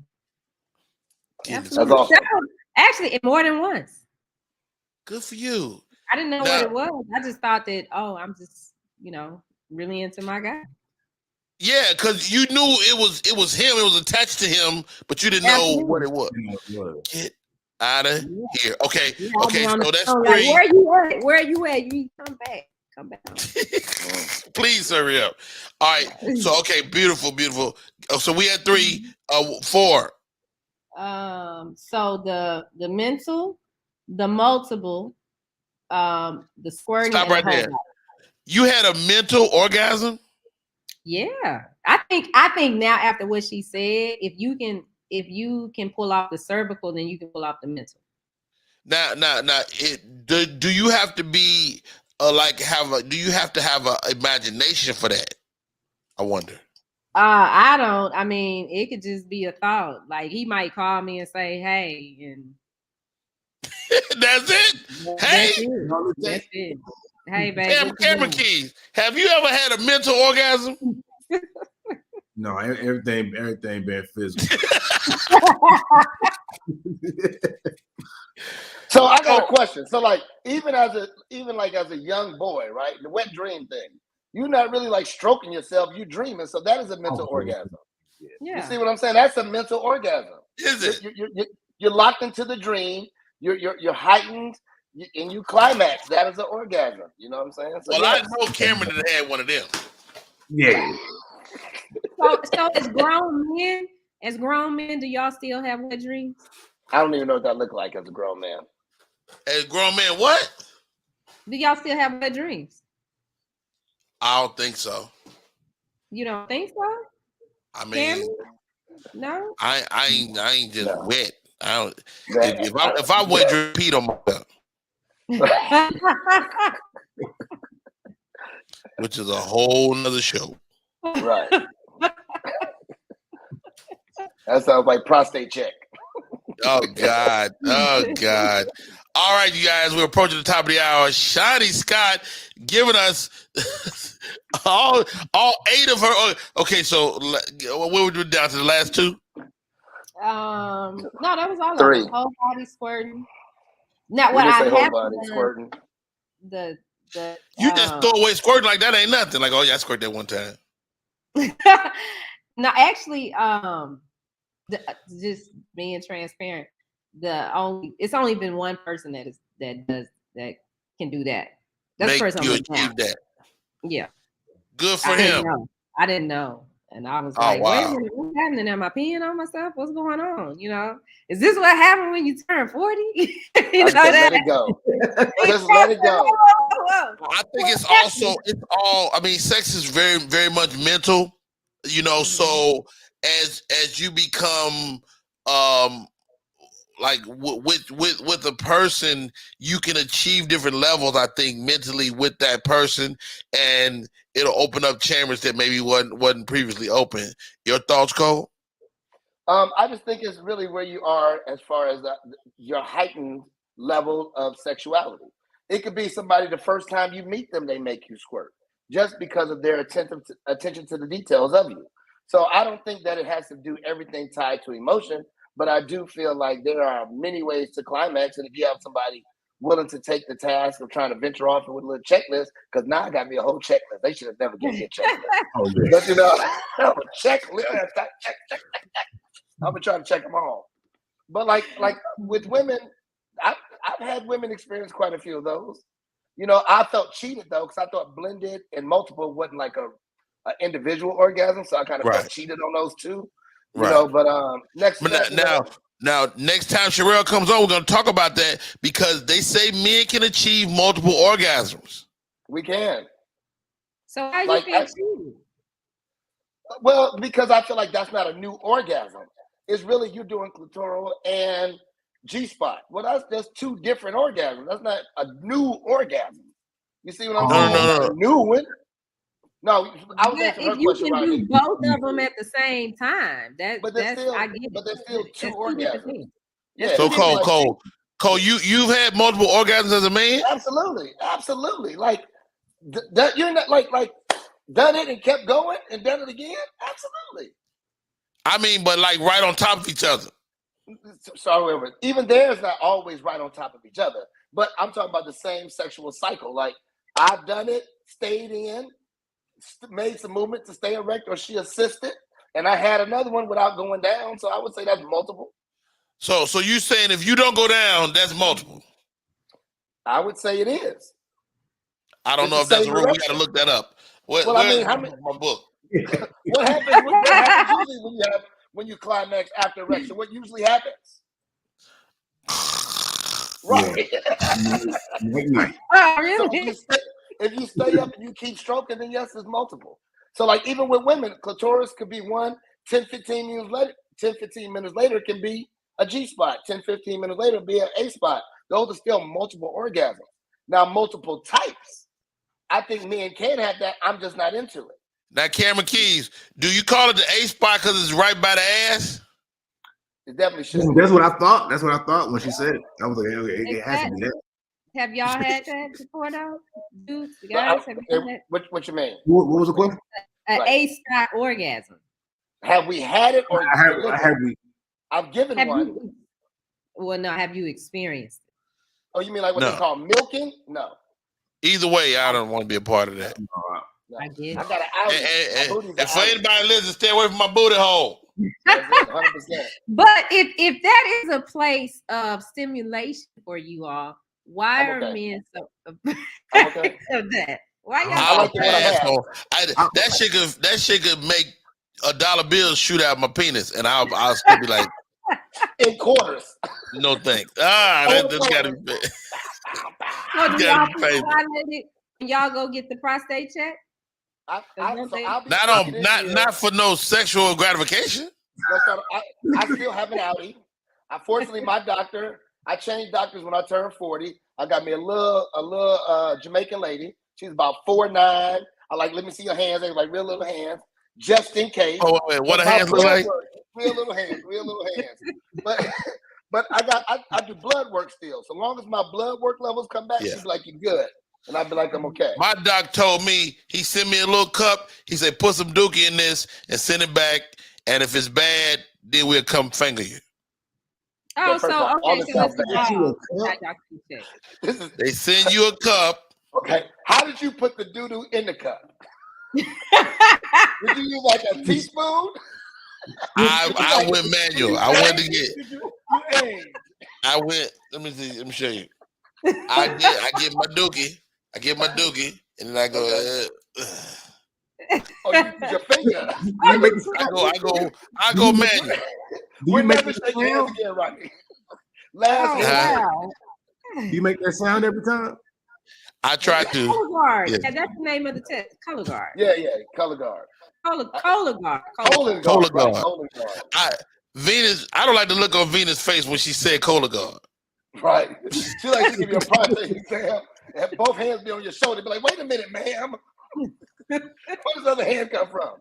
Goodness. Absolutely. That's awesome. Actually, more than once. Good for you. I didn't know what it was. I just thought that, I'm just, really into my guy. Yeah, because you knew it was him, it was attached to him, but you didn't know what it was. Get out of here. Okay, so that's 3. Like, where you at? You come back. Please hurry up. All right. So beautiful. So we had 3, 4. So the mental, the multiple, the squirting. Stop right there. You had a mental orgasm? Yeah. I think now after what she said, if you can pull off the cervical, then you can pull off the mental. Now, do you have to be do you have to have an imagination for that? I wonder. I don't. I mean, it could just be a thought. Like he might call me and say, "Hey," and That's it. Hey, That's it. Hey, baby. camera keys. Have you ever had a mental orgasm? No, everything been physical. So I got a question. So like even as a young boy, right? The wet dream thing. You're not really like stroking yourself, you dreaming. So that is a mental orgasm. Yeah. You see what I'm saying? That's a mental orgasm. Is it? You're locked into the dream, you're heightened, and you climax. That is an orgasm. You know what I'm saying? So Well, I know Cameron that had one of them. Yeah. So as grown men, do y'all still have wet dreams? I don't even know what that looked like as a grown man. As a grown man, what? Do y'all still have wet dreams? I don't think so. You don't think so? I mean, Cameron? No. I ain't just wet. I don't. That- If I wet dream, Pete on myself, which is a whole nother show. Right. That sounds like prostate check. Oh God. Oh God. All right, you guys, we're approaching the top of the hour. Shiny Scott giving us all 8 of her. Okay, so what were we down to the last 2? No, that was all 3. of them. Whole body squirting. Now We what just I say whole have body done, squirting. the You just throw away squirting like that ain't nothing. Like, oh yeah, I squirted that one time. no, actually, just being transparent. It's only been one person that can do that. That's the person you I'm with achieve now. that. Yeah. Good for him. I didn't know. And I was Oh, like, wait a wow. minute, what's happening? Am I peeing on myself? What's going on? You know, is this what happened when you turn 40? You know, Let it go. Just let it go. I think it's all, I mean, sex is very, very much mental, you know, so as you become like with a person, you can achieve different levels, I think, mentally with that person, and it'll open up chambers that maybe wasn't previously open. Your thoughts, Cole? I just think it's really where you are as far as your heightened level of sexuality. It could be somebody the first time you meet them, they make you squirt just because of their attention to the details of you. So I don't think that it has to do everything tied to emotion, but I do feel like there are many ways to climax. And if you have somebody willing to take the task of trying to venture off with a little checklist, because now I got me a whole checklist. They should have never given me a checklist. But you know, checklist, check. I've been trying to check them all. But like with women, I've had women experience quite a few of those. You know, I felt cheated though, because I thought blended and multiple wasn't like a individual orgasm, so I kind of felt cheated on those two. You know, but next time Sherelle comes on, we're gonna talk about that, because they say men can achieve multiple orgasms. We can. So how you feel cheated? Well, because I feel like that's not a new orgasm. It's really you doing clitoral and G-spot. Well, that's just 2 different orgasms. That's not a new orgasm. You see what I'm saying? No. A new one. No, I was But answering her if you question, can Rodney. do both of them at the same time, But there's still 2 orgasms. Yeah. So Cole, you've had multiple orgasms as a man? Absolutely. Like that, you're not like done it and kept going and done it again. Absolutely. I mean, but like right on top of each other. Sorry, even theirs not always right on top of each other. But I'm talking about the same sexual cycle. Like I've done it, stayed in, made some movement to stay erect, or she assisted, and I had another one without going down. So I would say that's multiple. So you saying if you don't go down, that's multiple? I would say it is. I don't know if that's a rule. We got to look that up. Well, I mean, my book? What happens usually when you climax after erection? What usually happens? Right. Oh, really? So if you stay up and you keep stroking, then yes, it's multiple. So like even with women, clitoris could be 10-15 minutes later it can be a G-spot. 10-15 minutes later it'll be an A-spot. Those are still multiple orgasms. Now multiple types. I think men can have that. I'm just not into it. Now, Cameron Keys, do you call it the A spot because it's right by the ass? It definitely should. That's what I thought. That's what I thought when she said it. When she said it. I was like, okay, it has to be that. Have y'all had that before, though? Dudes, guys, have you had What you mean? What was the question? an A-spot orgasm? Have we had it or I've given Have one. you, well, no, have you experienced it? Oh, you mean like what No. they call milking? No. Either way, I don't want to be a part of that. No. I get I it. got an outie. And for anybody listening, stay away from my booty hole. 100%. But if that is a place of stimulation for you all, why I'm are okay. men so I'm okay. of that? Why y'all? I like the one I have. Asshole. That shit could make $1 bill shoot out my penis, and I'll still be like, In quarters. no thanks. That's gotta be. So do gotta y'all be feel crazy. violated when y'all go get the prostate check? I'll be Not for no sexual gratification. I still have an outie. Unfortunately, my doctor, I changed doctors when I turned 40. I got me a little Jamaican lady. She's about 4'9". I like, let me see your hands. They were like real little hands, just in case. Oh, wait, what her hands look like? Real little hands. But I do blood work still. So long as my blood work levels come back, she'd be like, you're good. And I'd be like, I'm okay. My doc told me, he sent me a little cup. He said, put some dookie in this and send it back. And if it's bad, then we'll come finger you. Oh, so okay, so it's They send you a cup. Okay. How did you put the doo-doo in the cup? Did you use like a teaspoon? I went manual. I went to get. Hey. I went. Let me see. Let me show you. I get my dookie. And then I go. Oh, you use your finger. I go manual. We'll never shake hands again, Rodney. Last Do you make that sound every time? I try to. Color guard. Yeah. Yeah, that's the name of the test. Color guard. Yeah, color guard. Color guard. Colon Color guard. guard. Venus. I don't like to look on Venus' face when she said color guard. Right. She like to give you a prostate exam and both hands be on your shoulder. Be like, wait a minute, ma'am. Where does the other hand come from?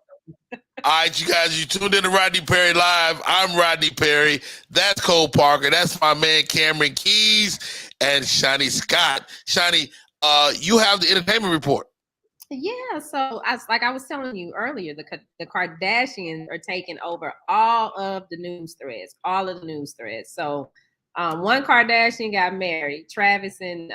All right, you guys, you tuned in to Rodney Perry Live. I'm Rodney Perry. That's Cole Parker. That's my man Cameron Keys and Shani Scott. Shani, you have the entertainment report. Yeah, so I was telling you earlier, the Kardashians are taking over all of the news threads. So one Kardashian got married, Travis and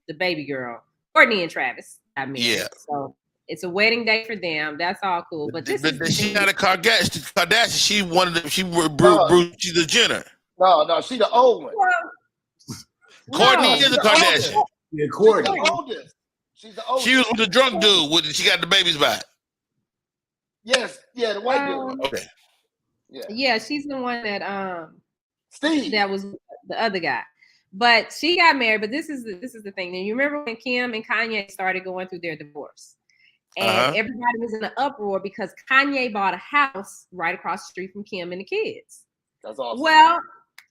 the baby girl, Courtney and Travis got married. Yeah. So it's a wedding day for them. That's all cool. But she not a Kardashian. She one of them. Bruce. She's a Jenner. No, she the old one. Courtney is a Kardashian. Yeah, Courtney. She's the oldest. She's the oldest. She was with the drunk dude. She got the babies by. Yes, the white dude. Okay. Yeah, she's the one that Steve. That was the other guy. But she got married. But this is the thing. Now, you remember when Kim and Kanye started going through their divorce, and everybody was in an uproar because Kanye bought a house right across the street from Kim and the kids. That's awesome. Well,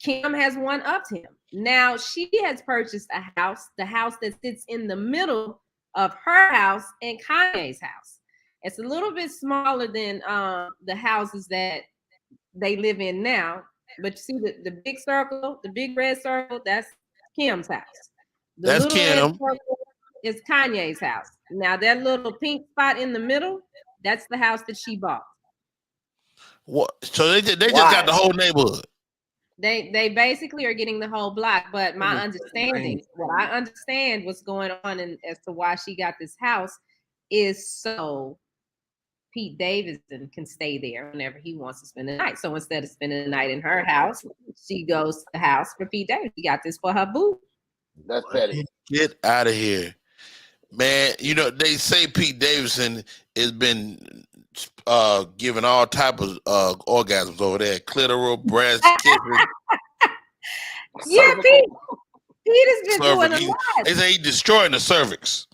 Kim has one-upped him. Now she has purchased a house, the house that sits in the middle of her house and Kanye's house. It's a little bit smaller than the houses that they live in now. But you see the big circle, the big red circle, that's Kim's house. That's Kim. Is Kanye's house. Now that little pink spot in the middle, that's the house that she bought. What? So they just got the whole neighborhood. They basically are getting the whole block. But my understanding, what I understand what's going on and as to why she got this house is so Pete Davidson can stay there whenever he wants to spend the night. So instead of spending the night in her house, she goes to the house for Pete Davidson. She got this for her boo. That's petty. Get out of here. Man, you know, they say Pete Davidson has been giving all type of orgasms over there. Clitoral, breast, kissing. Yeah, Pete has been doing a lot. They say he's destroying the cervix.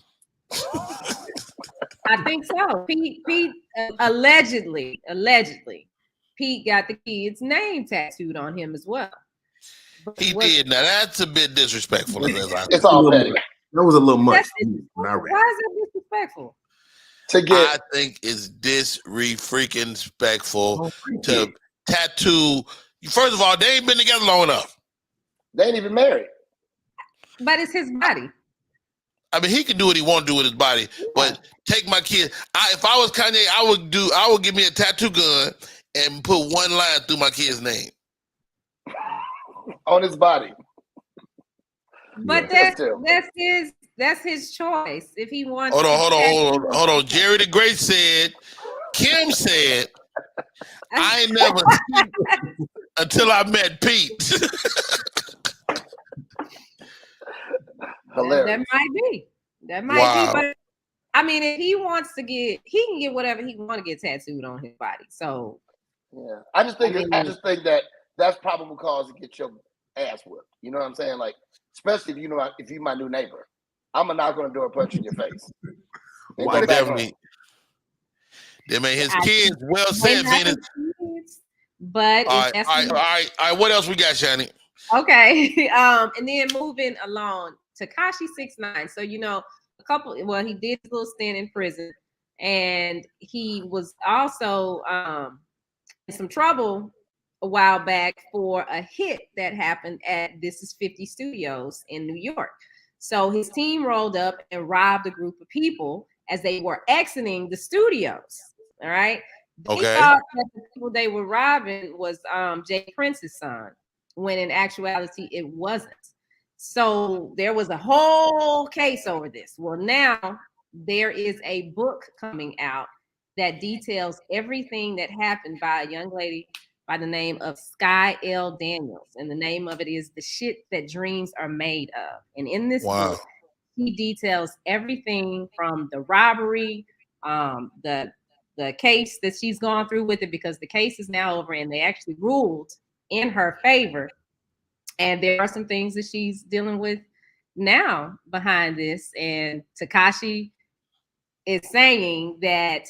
I think so. Pete allegedly, Pete got the kid's name tattooed on him as well. He did. Now that's a bit disrespectful. It's all petty. That was a little much. Why is that disrespectful? I think it's disrespectful to tattoo First of all, they ain't been together long enough. They ain't even married. But it's his body. I mean, he can do what he want to do with his body, but take my kid. If I was Kanye, I would give me a tattoo gun and put one line through my kid's name on his body. But that's his choice. If he wants. Hold on. Jerry the Great said, Kim said, I ain't never seen until I met Pete. Hilarious. That might be. But I mean, if he wants to he can get whatever he want to get tattooed on his body. So yeah, I just think that that's probable cause to get your ass whipped. You know what I'm saying? Like, especially if you're my new neighbor, I'm gonna knock on the door and punch you in your face. Wow, definitely. They made his kids. Well said, Venus. But all right. What else we got, Shani? Okay. And then moving along, Tekashi 6ix9ine. So he did his little stint in prison, and he was also in some trouble a while back for a hit that happened at This Is 50 Studios in New York. So his team rolled up and robbed a group of people as they were exiting the studios. All right. They thought that the people they were robbing was Jay Prince's son, when in actuality it wasn't. So there was a whole case over this. Well, now there is a book coming out that details everything that happened by a young lady by the name of Sky L. Daniels. And the name of it is The Shit That Dreams Are Made Of. And in this book, he details everything from the robbery, the case that she's gone through with it, because the case is now over and they actually ruled in her favor. And there are some things that she's dealing with now behind this. And Tekashi is saying that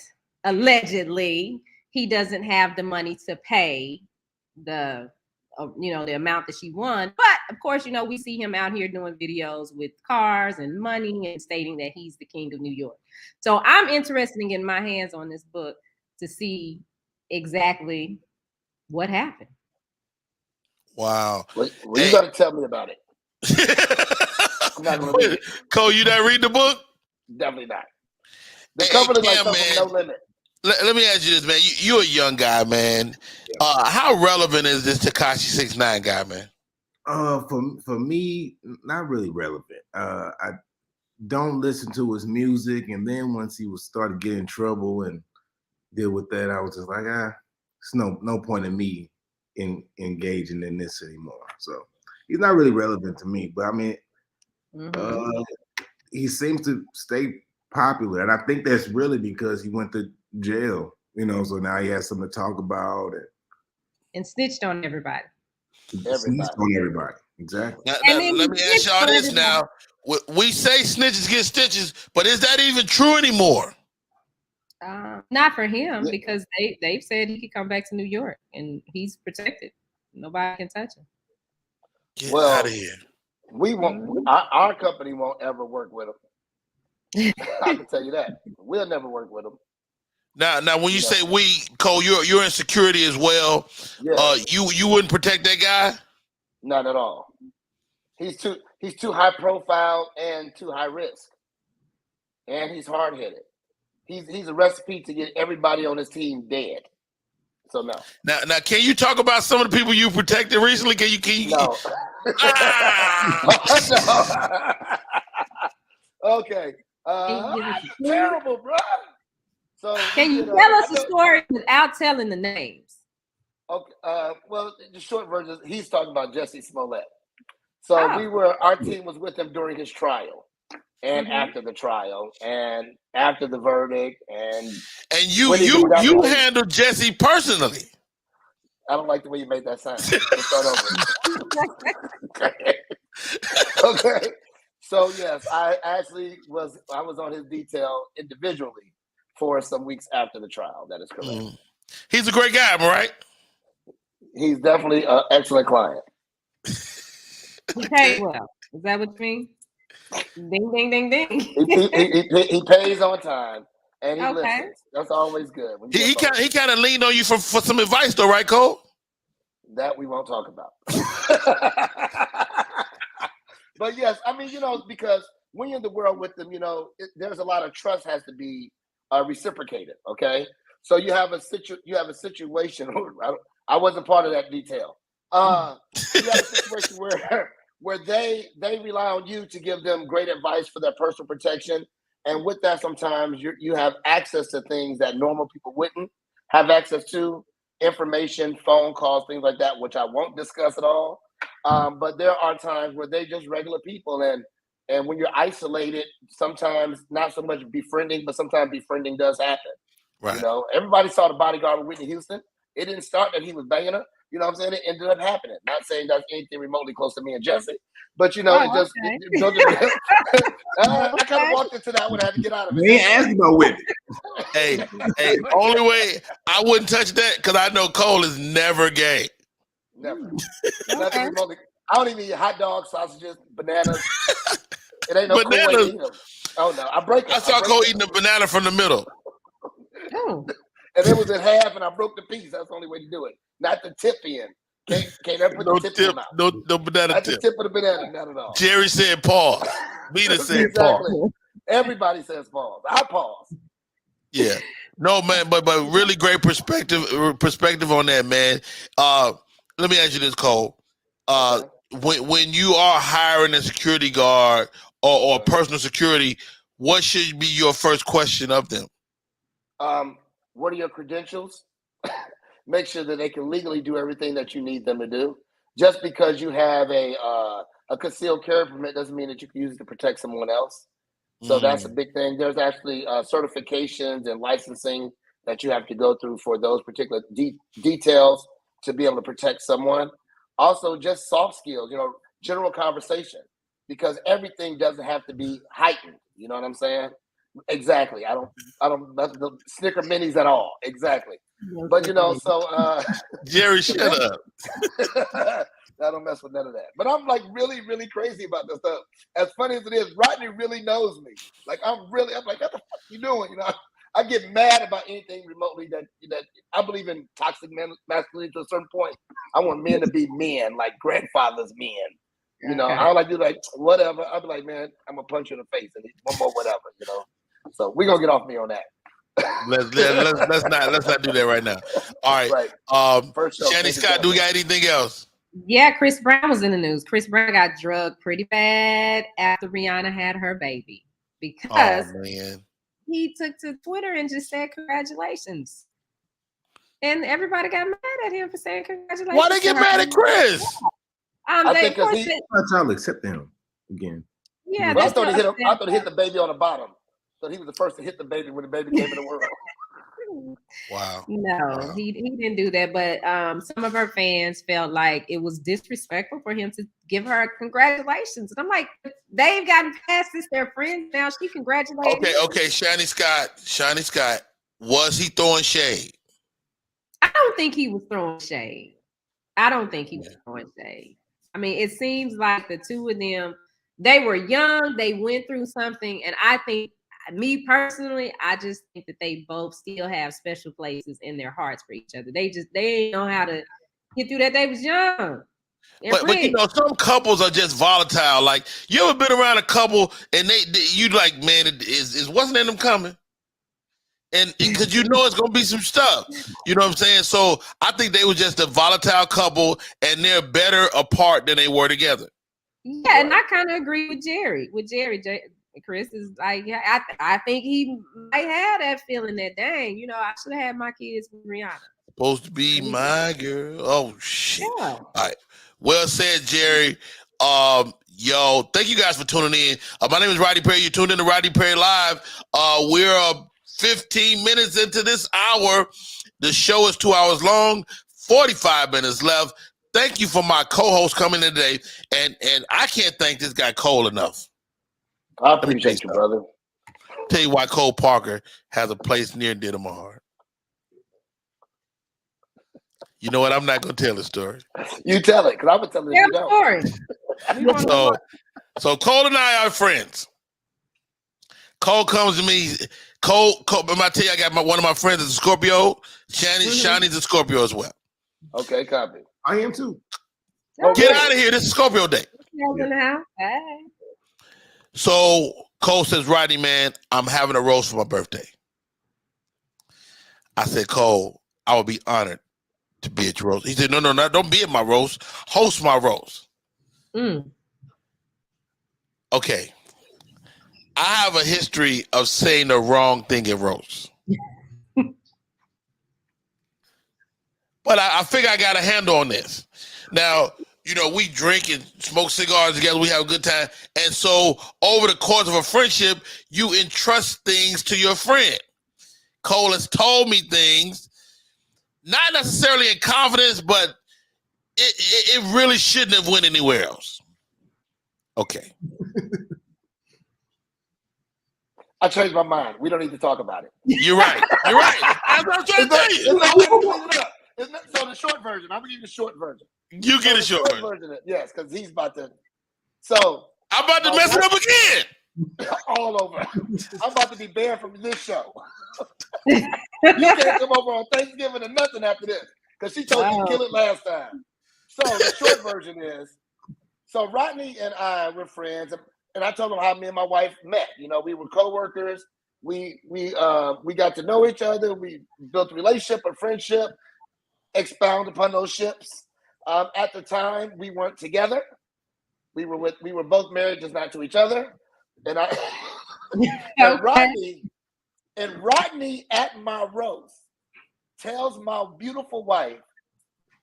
allegedly he doesn't have the money to pay the amount that she won. But of course, we see him out here doing videos with cars and money and stating that he's the king of New York. So I'm interested in getting my hands on this book to see exactly what happened. Wow. Well, you got to tell me about it. I'm not going to read it. Cole, you not read the book? Definitely not. The cover is like something from No Limit. Let me ask you this, man. You're a young guy, man. How relevant is this Tekashi 6ix9ine guy, man? For me, not really relevant. I don't listen to his music, and then once he was started getting in trouble and deal with that, I was just like, there's no point in me in engaging in this anymore. So he's not really relevant to me. But I mean, he seems to stay popular, and I think that's really because he went to jail. So now he has something to talk about and snitched on everybody. Snitched on everybody, exactly. Now, let me ask y'all this now. We say snitches get stitches, but is that even true anymore? Not for him, because they've said he could come back to New York and he's protected. Nobody can touch him. Get out of here. We won't. Our company won't ever work with him. I can tell you that. We'll never work with him. Now, when you say we, Cole, you're in security as well. Yeah. You wouldn't protect that guy? Not at all. He's too high profile and too high risk, and he's hard headed. He's a recipe to get everybody on his team dead. So no. Now, can you talk about some of the people you protected recently? Can you? No. Okay. Terrible, bro. So can you tell us the story without telling the names? Okay. Well, the short version is he's talking about Jesse Smollett. So our team was with him during his trial. And after the trial, and after the verdict, and you handled Jesse personally. I don't like the way you made that sound. Let's start over. Okay. So yes, I was on his detail individually for some weeks after the trial. That is correct. He's a great guy, am I right? He's definitely an excellent client. He paid well. Is that what you mean? Ding, ding, ding, ding. He pays on time and he listens. That's always good. He kind of leaned on you for some advice, though, right, Cole? That we won't talk about. But yes, I mean, because when you're in the world with them, there's a lot of trust has to be reciprocated. Okay, so you have a situation. I wasn't part of that detail. You have a situation where they rely on you to give them great advice for their personal protection, and with that, sometimes you have access to things that normal people wouldn't have access to, information, phone calls, things like that, which I won't discuss at all. But there are times where they're just regular people, and when you're isolated, sometimes not so much befriending, but sometimes befriending does happen. Right. Everybody saw The Bodyguard with Whitney Houston. It didn't start that he was banging her. You know what I'm saying? It ended up happening. Not saying that's anything remotely close to me and Jesse, but I kind of walked into that one. I had to get out of it. We ain't asking about Whitney. Hey, only way I wouldn't touch that because I know Cole is never gay. Never. Nothing remotely. I don't even eat hot dogs, sausages, bananas. It ain't no Bananas. cool way to eat them. Oh no, I saw Cole eating a banana from the middle. Oh. And it was in half, and I broke the piece. That's the only way to do it. Not the tip in. Can't ever put No the tip in tip, the mouth. no banana Not tip. the tip of the banana, not at all. Jerry said pause. Mina said Exactly. pause. Everybody says pause. I pause. Yeah. No, man, but really great perspective on that, man. Let me ask you this, Cole. When you are hiring a security guard or personal security, what should be your first question of them? What are your credentials? Make sure that they can legally do everything that you need them to do. Just because you have a concealed carry permit doesn't mean that you can use it to protect someone else. So that's a big thing. There's actually certifications and licensing that you have to go through for those particular details to be able to protect someone. Also, just soft skills, general conversation, because everything doesn't have to be heightened. You know what I'm saying? Exactly. I don't the Snicker minis at all. Exactly. But so Jerry, shut up. I don't mess with none of that. But I'm like really, really crazy about this stuff. As funny as it is, Rodney really knows me. Like I'm like, what the fuck you doing? I get mad about anything remotely that I believe in toxic masculinity to a certain point. I want men to be men, like grandfathers men. I don't like to do like whatever. I'll be like, man, I'm gonna punch you in the face and one more whatever, So we're gonna get off me on that. let's not do that right now. All right. Shanny Scott, do we got anything else? Yeah, Chris Brown was in the news. Chris Brown got drugged pretty bad after Rihanna had her baby because he took to Twitter and just said congratulations. And everybody got mad at him for saying congratulations. Why they get mad at Chris? I think because I'll accept him again. Yeah, I thought he hit the baby on the bottom. So he was the first to hit the baby when the baby came in the world. Wow. No, he didn't do that. But some of her fans felt like it was disrespectful for him to give her congratulations. And I'm like, they've gotten past this. They're friends now. She congratulated. Okay. Shanny Scott, was he throwing shade? I don't think he was throwing shade. I mean, it seems like the two of them, they were young. They went through something. And I think, me personally, I just think that they both still have special places in their hearts for each other. They ain't know how to get through that. They was young. But some couples are just volatile. Like, you ever been around a couple and you like, man, it wasn't in them coming. And because it's gonna be some stuff. You know what I'm saying? So I think they were just a volatile couple and they're better apart than they were together. Yeah, and I kind of agree with Jerry. Chris is like, I think he might have that feeling that, dang, I should have had my kids with Rihanna. Supposed to be my girl. Oh, shit. Yeah. All right. Well said, Jerry. Thank you guys for tuning in. My name is Rodney Perry. You tuned in to Rodney Perry Live. We're 15 minutes into this hour. The show is 2 hours long, 45 minutes left. Thank you for my co-host coming in today. And I can't thank this guy Cole enough. I appreciate you, brother. Tell you why Cole Parker has a place near and dear to my heart. You know what? I'm not going to tell the story. You tell it, because I would tell it if you don't. So Cole and I are friends. Cole comes to me. Cole, I'm going to tell you, I got one of my friends is a Scorpio. Shani's a Scorpio as well. Okay, copy. I am too. Get out of here. This is Scorpio Day. Hey. So Cole says, Rodney, man, I'm having a roast for my birthday. I said, Cole, I would be honored to be at your roast. He said, no, don't be at my roast. Host my roast. Okay. I have a history of saying the wrong thing at roasts. But I figure I got a handle on this. Now, you know, we drink and smoke cigars together. We have a good time. And so over the course of a friendship, you entrust things to your friend. Cole has told me things, not necessarily in confidence, but it really shouldn't have went anywhere else. Okay. I changed my mind. We don't need to talk about it. You're right. You're right. That's what I'm trying to tell you. So the short version, I'm gonna give you the short version. You get a short version. Yes, because he's about to. So I'm about to mess it up again. All over. I'm about to be banned from this show. You can't come over on Thanksgiving or nothing after this because she told you to kill it last time. So the short version is, so Rodney and I were friends, and I told him how me and my wife met. You know, we were co-workers. We got to know each other. We built a relationship, a friendship. Expound upon those ships. At the time, we weren't together. We were both married, just not to each other. And I and Rodney at my roast tells my beautiful wife,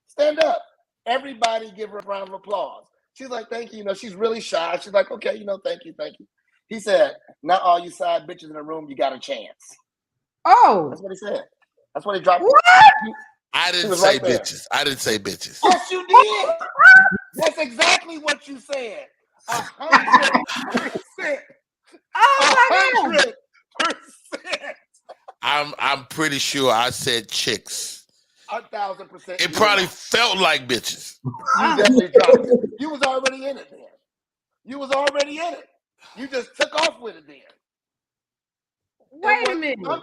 stand up. Everybody give her a round of applause. She's like, thank you. You know, she's really shy. She's like, okay, you know, thank you. He said, not all you side bitches in the room, you got a chance. Oh. That's what he said. That's what he dropped. What? I didn't say bitches. I didn't say bitches. Yes, you did. That's exactly what you said. 100%. Oh my 100%. I'm pretty sure I said chicks. 1,000%. It probably felt like bitches. You definitely dropped it. You was already in it then. You was already in it. You just took off with it then. Wait a minute.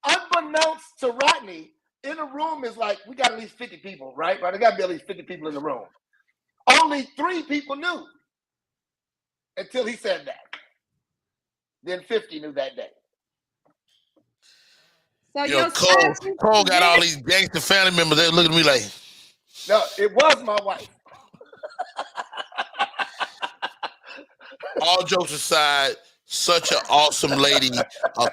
Unbeknownst to Rodney, in a room is like, we got at least 50 people, right? There got to be at least 50 people in the room. Only 3 people knew until he said that. Then 50 knew that day. So you know, Cole got all these gangster family members. They look at me like, no, it was my wife. All jokes aside, such an awesome lady.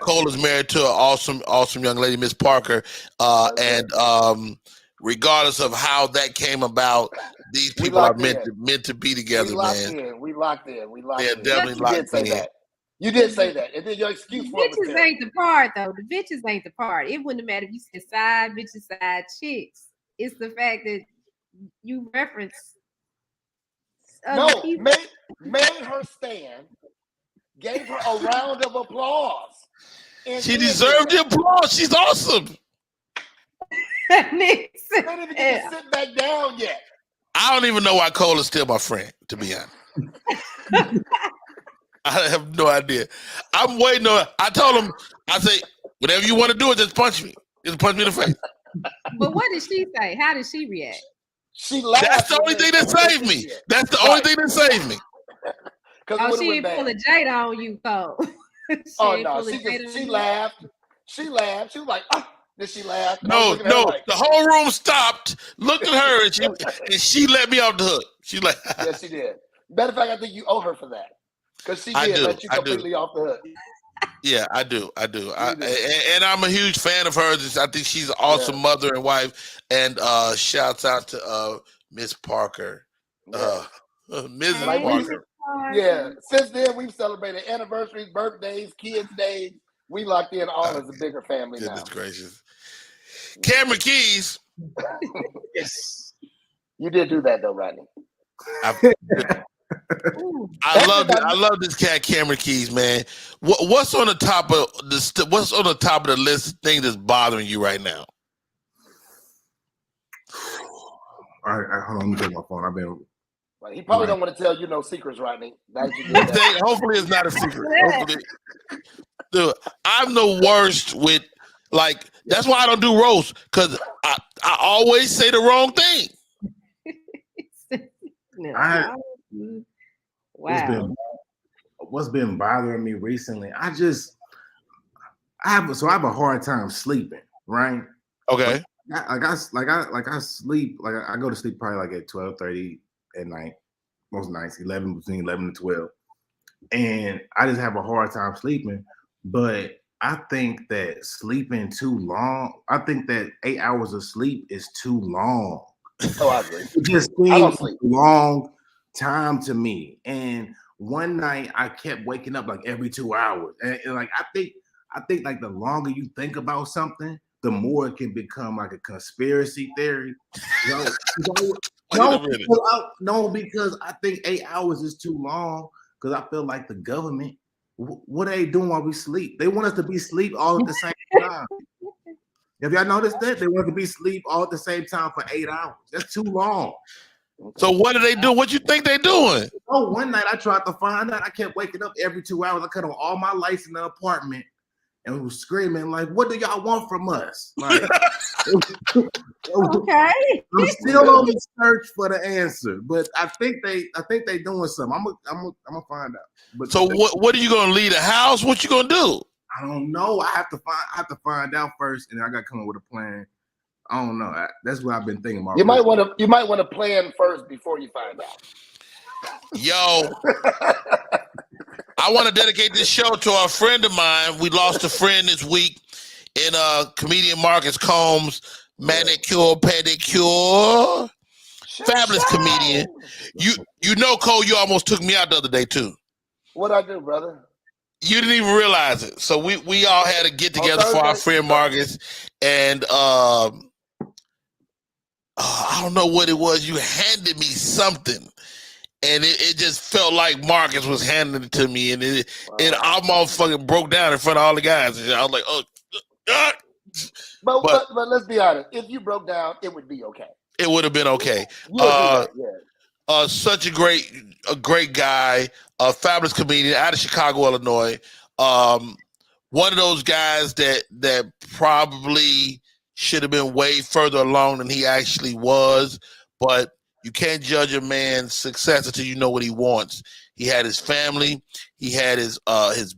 Cole is married to an awesome young lady, Miss Parker. And regardless of how that came about, these people are meant to be together, man. We locked in. They're definitely locked in. You did say that. And then your excuse for it was bitches ain't the part, though. The bitches ain't the part. It wouldn't matter if you said side bitches, side chicks. It's the fact that you reference. Made her stand, gave her a round of applause. She deserved the applause. She's awesome. They didn't even get to sit back down yet. I don't even know why Cole is still my friend, to be honest. I have no idea. I'm waiting on. I told him, I say, whatever you want to do, just punch me. Just punch me in the face. But what did she say? How did she react? She laughed. That's the only thing that saved me. That's the only thing that saved me. Oh, she didn't pull a Jada on you, Cole. Oh no, she laughed. She laughed. She was like, oh. Then she laughed. No. The whole room stopped, looked at her, and she let me off the hook. She like, yes, she did. Matter of fact, I think you owe her for that because she did let you completely off the hook. Yeah, I do. And I'm a huge fan of hers. I think she's an awesome mother and wife. And shouts out to Miss Parker, Mrs. Parker. Yeah. Since then, we've celebrated anniversaries, birthdays, kids' days. We locked in all as a bigger family now. Goodness gracious. Cameron Keys. Yes. You did do that though, Rodney. I love this cat, Cameron Keys, man. What's on the top of the list thing that's bothering you right now? All right, hold on. Let me take my phone. I've been. He probably don't want to tell you no secrets, Rodney. Hopefully, it's not a secret. Hopefully. Dude, I'm the worst with that's why I don't do roast, because I always say the wrong thing. in a I- house. Wow. What's been bothering me recently? I have a hard time sleeping, right? Okay. I sleep I go to sleep probably like at 12:30 at night, most nights, between 11 and 12. And I just have a hard time sleeping. But I think that sleeping too long, I think that 8 hours of sleep is too long. Oh, I agree. It just I don't seems sleep. a long time to me. And one night I kept waking up like every 2 hours. And like I think like the longer you think about something, the more it can become like a conspiracy theory. Right? No, because I think 8 hours is too long. Because I feel like the government, what are they doing while we sleep? They want us to be asleep all at the same time. Have y'all noticed that? They want to be asleep all at the same time for 8 hours. That's too long. So what do they do? What you think they doing? Oh, one night I tried to find out. I kept waking up every 2 hours. I cut on all my lights in the apartment and was screaming like, "What do y'all want from us?" Like, Okay. I'm still on the search for the answer, but I think they doing something. I'm gonna find out. But So what are you gonna leave the house? What you gonna do? I don't know. I have to find out first, and I got to come up with a plan. I don't know. That's what I've been thinking about. You might want to plan first before you find out. Yo, I want to dedicate this show to a friend of mine. We lost a friend this week in comedian Marcus Combs, manicure, pedicure. Fabulous comedian. You know, Cole, you almost took me out the other day too. What'd I do, brother? You didn't even realize it. So we all had to get together for our friend Marcus, and I don't know what it was. You handed me something, and it just felt like Marcus was handing it to me, and it almost fucking broke down in front of all the guys. And I was like, oh. But let's be honest. If you broke down, it would be okay. It would have been okay. Such a great guy, a fabulous comedian out of Chicago, Illinois. One of those guys that probably should have been way further along than he actually was, but you can't judge a man's success until you know what he wants. He had his family, he had his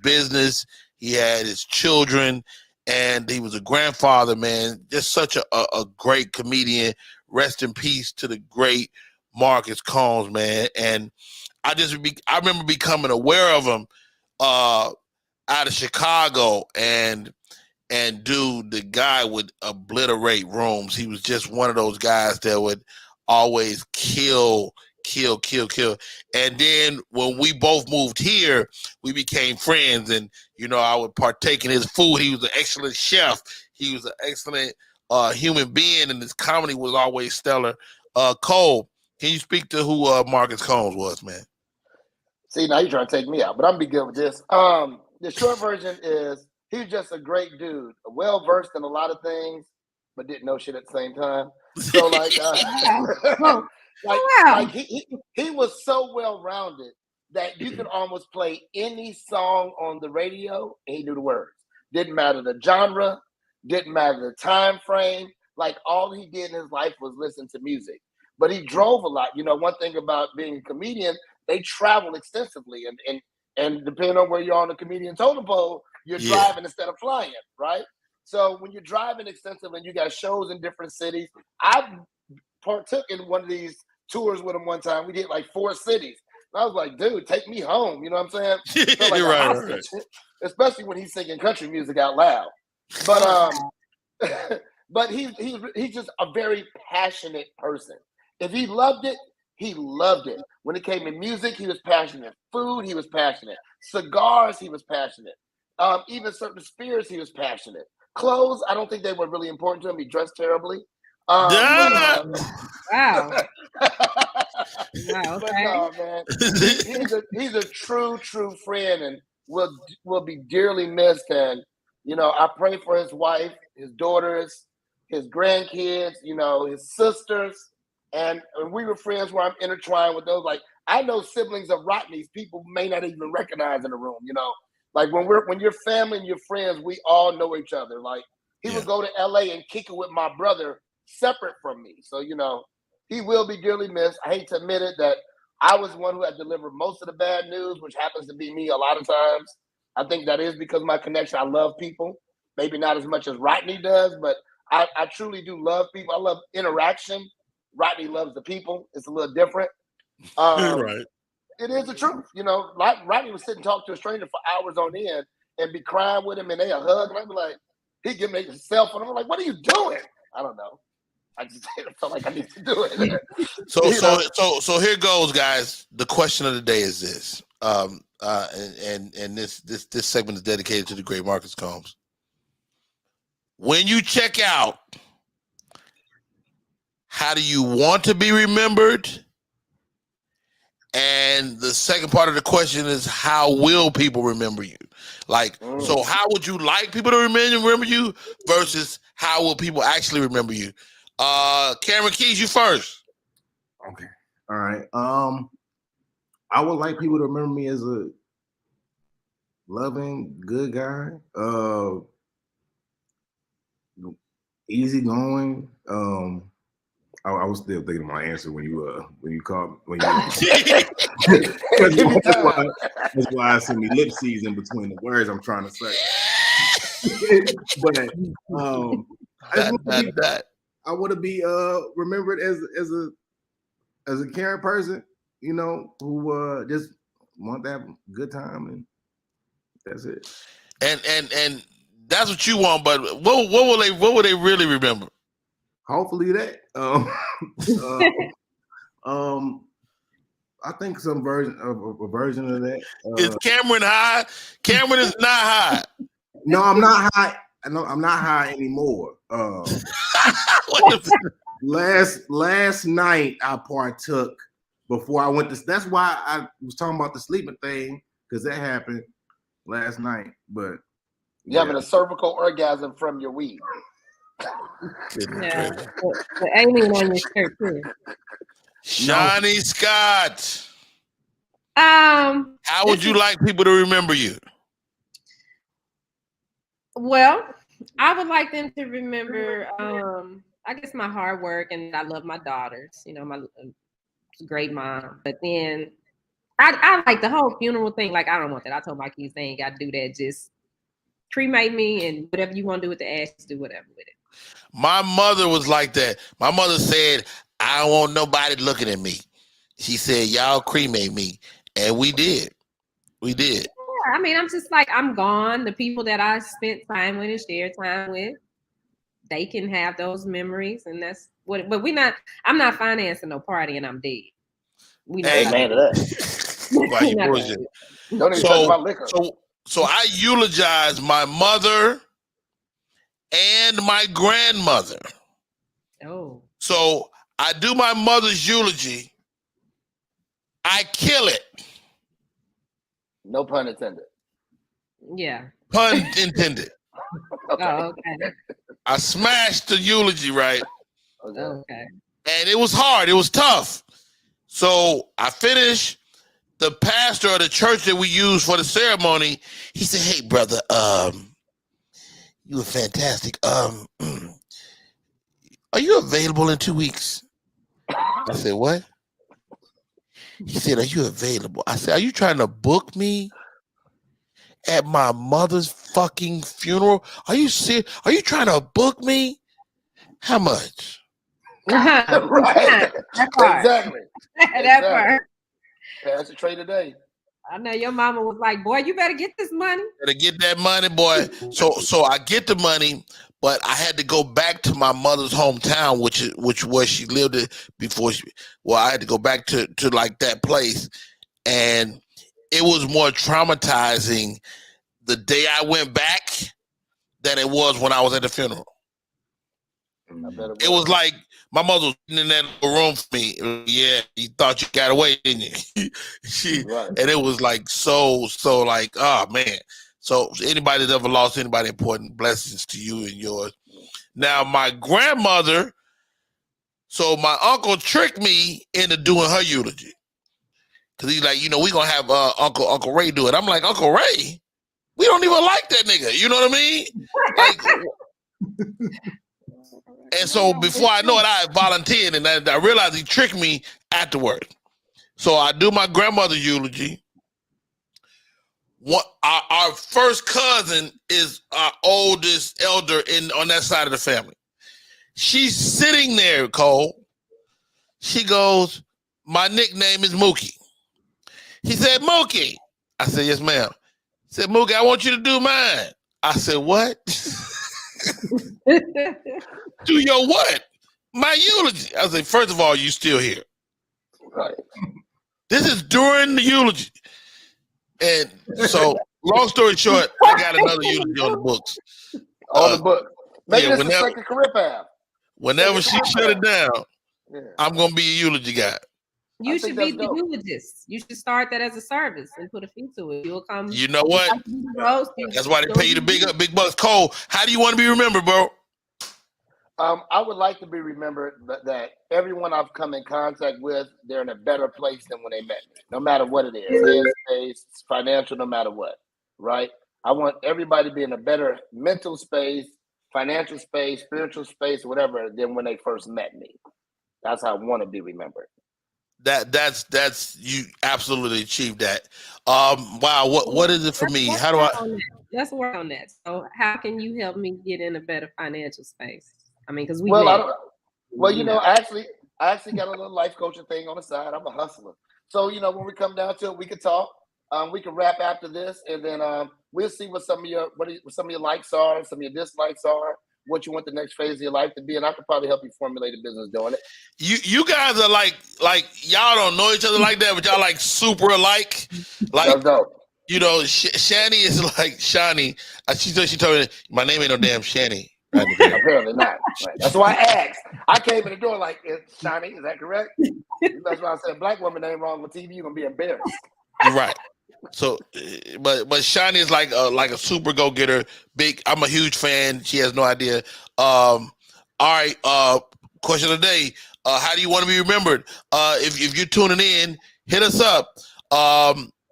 business, he had his children, and he was a grandfather, man. Just such a great comedian. Rest in peace to the great Marcus Combs, man. And I remember becoming aware of him out of Chicago, and dude, the guy would obliterate rooms. He was just one of those guys that would always kill. And then when we both moved here, we became friends, and I would partake in his food. He was an excellent chef. He was an excellent human being, and his comedy was always stellar. Cole, can you speak to who Marcus Combs was, man? See, now you're trying to take me out, but I'm gonna be good with this. The short version is he's just a great dude, well versed in a lot of things, but didn't know shit at the same time. So like he was so well rounded that you could almost play any song on the radio and he knew the words. Didn't matter the genre, didn't matter the time frame. Like all he did in his life was listen to music. But he drove a lot. One thing about being a comedian, they travel extensively, and depending on where you're on the comedian totem pole, you're driving instead of flying, right? So when you're driving extensively and you got shows in different cities, I partook in one of these tours with him one time. We did like 4 cities. And I was like, dude, take me home. You know what I'm saying? Felt like right. Especially when he's singing country music out loud. But but he's just a very passionate person. If he loved it, he loved it. When it came to music, he was passionate. Food, he was passionate. Cigars, he was passionate. Even certain spirits, he was passionate. Clothes, I don't think they were really important to him. He dressed terribly. Wow. Wow, okay. But no, man, he's a true friend, and will be dearly missed. And I pray for his wife, his daughters, his grandkids, his sisters. And we were friends where I'm intertwined with those. Like, I know siblings of Rodney's people may not even recognize in the room, Like when you're family and you're friends, we all know each other. Like he would go to LA and kick it with my brother separate from me. So, he will be dearly missed. I hate to admit it that I was one who had delivered most of the bad news, which happens to be me a lot of times. I think that is because of my connection. I love people, maybe not as much as Rodney does, but I truly do love people. I love interaction. Rodney loves the people. It's a little different. Right. It is the truth. You know, like Rodney would sit and talk to a stranger for hours on end and be crying with him, and they a hug, and I'd be like, he'd give me his cell phone. I'm like, what are you doing? I don't know. I just felt like I need to do it. So here goes, guys. The question of the day is this. And this segment is dedicated to the great Marcus Combs. When you check out, how do you want to be remembered? And the second part of the question is, how will people remember you? Like, so how would you like people to remember you versus how will people actually remember you? Cameron Keys, you first. Okay. All right. I would like people to remember me as a loving, good guy. Easygoing. I was still thinking of my answer when you called that's why I see me lip season between the words I'm trying to say. But I want to be remembered as a caring person, you know, who just want to have a good time, and that's it. And that's what you want, but what will they really remember? Hopefully that. I think some version of that. Is Cameron high? Cameron is not high. No, I'm not high. No, I'm not high anymore. Last night I partook before I went to. That's why I was talking about the sleeping thing, because that happened last night. But you're having a cervical orgasm from your weed. Yeah, the alien on your shirt too. Shawnee Scott. How would you like people to remember you? Well, I would like them to remember, I guess, my hard work, and I love my daughters. You know, my great mom. But then I like the whole funeral thing. Like, I don't want that. I told my kids they ain't got to do that. Just cremate me, and whatever you want to do with the ashes, do whatever with it. My mother was like that. My mother said, I don't want nobody looking at me. She said, y'all cremate me. And we did. We did. Yeah, I mean, I'm just like, I'm gone. The people that I spent time with and shared time with, they can have those memories. And that's what, but I'm not financing no party and I'm dead. We not man to that. Don't even talk about liquor. So I eulogize my mother and my grandmother. Oh. So I do my mother's eulogy. I kill it. No pun intended. Yeah. Pun intended. Okay. Oh, okay. I smashed the eulogy, right? Okay. And it was hard. It was tough. So I finished. The pastor of the church that we used for the ceremony, he said, hey, brother, you were fantastic. Are you available in 2 weeks? I said, what? He said, are you available? I said, are you trying to book me at my mother's fucking funeral? Are you serious? Are you trying to book me? How much? Right. Exactly. That part. Pass the trade today. I know your mama was like, boy, you better get this money. Better get that money, boy. So I get the money, but I had to go back to my mother's hometown, which was she lived it before I had to go back to like that place. And it was more traumatizing the day I went back than it was when I was at the funeral. It was like my mother was in that room for me. Yeah, you thought you got away, didn't you? And it was like so like, oh man. So anybody that ever lost anybody important, blessings to you and yours. Now my grandmother, so my uncle tricked me into doing her eulogy. Cause he's like, we're gonna have Uncle Ray do it. I'm like, Uncle Ray? We don't even like that nigga. You know what I mean? Like, and so before I know it, I volunteered, and I realized he tricked me afterward. So I do my grandmother's eulogy. Our first cousin is our oldest elder on that side of the family. She's sitting there, Cole. She goes, "My nickname is Mookie." He said, "Mookie." I said, "Yes, ma'am." He said, "Mookie, I want you to do mine." I said, "What?" "Do your what?" "My eulogy." I said, "First of all, you still here." Right. This is during the eulogy. And so, long story short, I got another eulogy on the books. On the book. Maybe yeah, this is second career path. Whenever she shut it down, Yeah. I'm going to be a eulogy guy. You should be the dope. eulogist. You should start that as a service and put a fee to it. You'll come. You know what? That's why they pay you the big bucks. Cole, how do you want to be remembered, bro? I would like to be remembered that everyone I've come in contact with, they're in a better place than when they met me, no matter what it is, headspace, financial, no matter what, right? I want everybody to be in a better mental space, financial space, spiritual space, whatever, than when they first met me. That's how I want to be remembered. That's you absolutely achieved that. Wow, what is it for me? How do I? Let's work on that. So, how can you help me get in a better financial space? I mean, because we. Well, you know, I actually got a little life coaching thing on the side. I'm a hustler, so you know, when we come down to it, we can talk. We can wrap after this, and then we'll see what some of your likes are, some of your dislikes are, what you want the next phase of your life to be, and I could probably help you formulate a business doing it. You guys are like y'all don't know each other like that, but y'all like super alike. Like, you know, Shani is like Shani. She told me my name ain't no damn Shani. Apparently not. Right. That's why I asked. I came in the door like, Shani, is that correct? That's why I said black woman name wrong on TV. You're gonna be embarrassed. Right. So, but Shani is like a super go getter. Big. I'm a huge fan. She has no idea. All right. Question of the day. How do you want to be remembered? If you're tuning in, hit us up.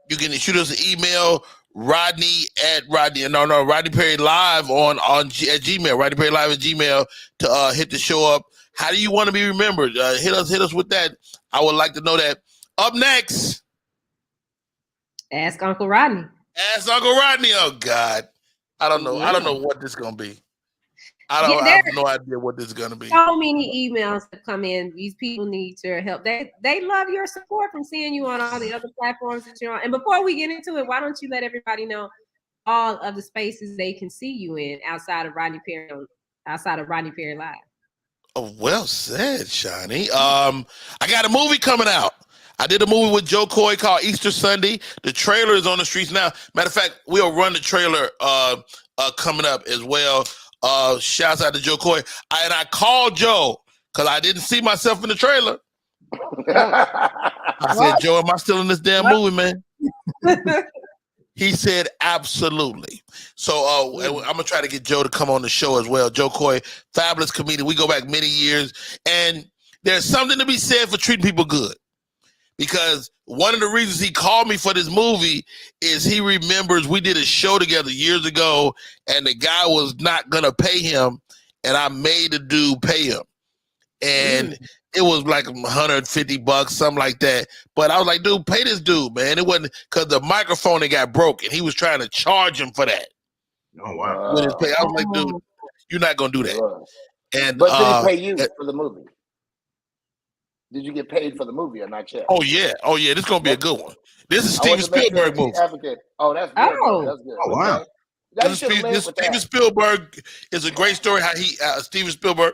You can shoot us an email. Rodney Perry Live at Gmail. Rodney Perry Live at Gmail to hit the show up. How do you want to be remembered? Hit us with that. I would like to know that. Up next, Ask Uncle Rodney. Ask Uncle Rodney. Oh God, I don't know. Yeah. I don't know what this is gonna be. I have no idea what this is gonna be. So many emails have come in. These people need your help. They love your support from seeing you on all the other platforms that you're on. And before we get into it, why don't you let everybody know all of the spaces they can see you in outside of Rodney Perry Live? Oh, well said, Shani. I got a movie coming out. I did a movie with Joe Coy called Easter Sunday. The trailer is on the streets now. Matter of fact, we'll run the trailer coming up as well. Shouts out to Joe Coy. I called Joe because I didn't see myself in the trailer. I said, Joe, am I still in this damn movie, man? He said, absolutely. So I'm going to try to get Joe to come on the show as well. Joe Coy, fabulous comedian. We go back many years. And there's something to be said for treating people good. Because one of the reasons he called me for this movie is he remembers we did a show together years ago and the guy was not going to pay him and I made the dude pay him. And it was like $150, something like that. But I was like, dude, pay this dude, man. It wasn't because the microphone that got broken. He was trying to charge him for that. Oh, wow. With his pay. I was like, dude, you're not going to do that. And but did he pay you for the movie? Did you get paid for the movie or not yet? Oh yeah. This is gonna be a good one. This is Steven Spielberg movie. Oh, that's good. That's good. Oh wow. This Steven Spielberg is a great story. How Steven Spielberg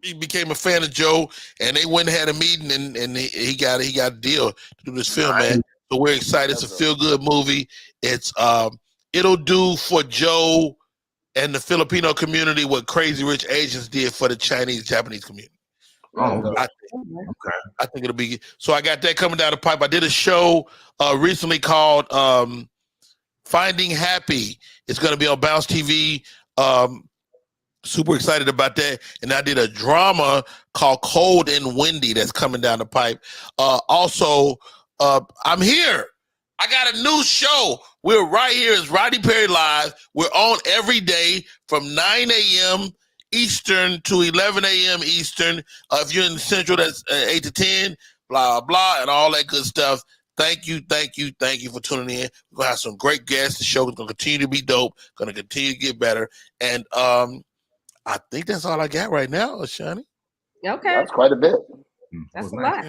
he became a fan of Joe, and they went and had a meeting, and he got a deal to do this film, man. So we're excited. It's a feel good movie. It's it'll do for Joe and the Filipino community what Crazy Rich Asians did for the Japanese community. Oh, I think it'll be so. I got that coming down the pipe. I did a show recently called Finding Happy. It's going to be on Bounce TV. Super excited about that. And I did a drama called Cold and Windy that's coming down the pipe. Also, I'm here. I got a new show. We're right here. It's Rodney Perry Live. We're on every day from 9 a.m. Eastern to 11 a.m. Eastern. If you're in Central, that's 8 to 10. blah, blah, and all that good stuff. Thank you for tuning in. We're going to have some great guests. The show is going to continue to be dope, going to continue to get better. And I think that's all I got right now, Shani. Okay. That's quite a bit. That's a lot.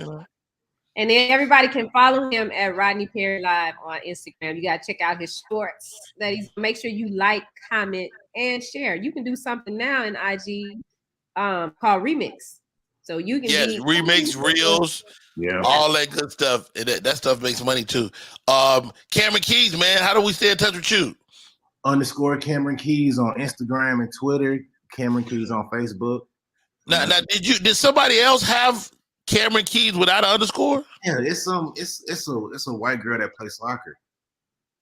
And then everybody can follow him at Rodney Perry Live on Instagram. You got to check out his shorts. Make sure you like, comment, and share. You can do something now in IG called Remix. So you can remix, reels, all that good stuff. And that stuff makes money too. Cameron Keys, man, how do we stay in touch with you? _ Cameron Keys on Instagram and Twitter. Cameron Keys on Facebook. Now, did somebody else have Cameron Keys without an underscore? Yeah, it's a white girl that plays soccer.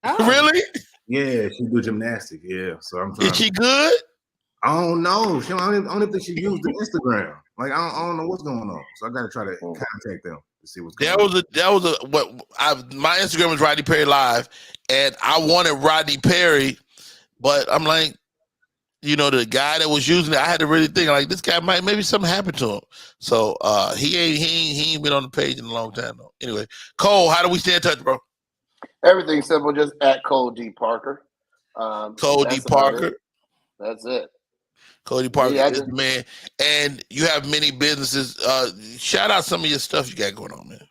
Oh. Really? Yeah, she do gymnastics. Yeah, so I'm trying. Is she good? I don't know. I don't think she used the Instagram. Like I don't know what's going on. So I got to try to contact them to see what's going on. My Instagram is Rodney Perry Live, and I wanted Rodney Perry, but I'm like, the guy that was using it, I had to really think like this guy maybe something happened to him. So he ain't been on the page in a long time though. Anyway, Cole, how do we stay in touch, bro? Everything's simple, just at Cole D. Parker. Cole D. Parker. That's it. Cody Parker is the man. And you have many businesses. Shout out some of your stuff you got going on, man.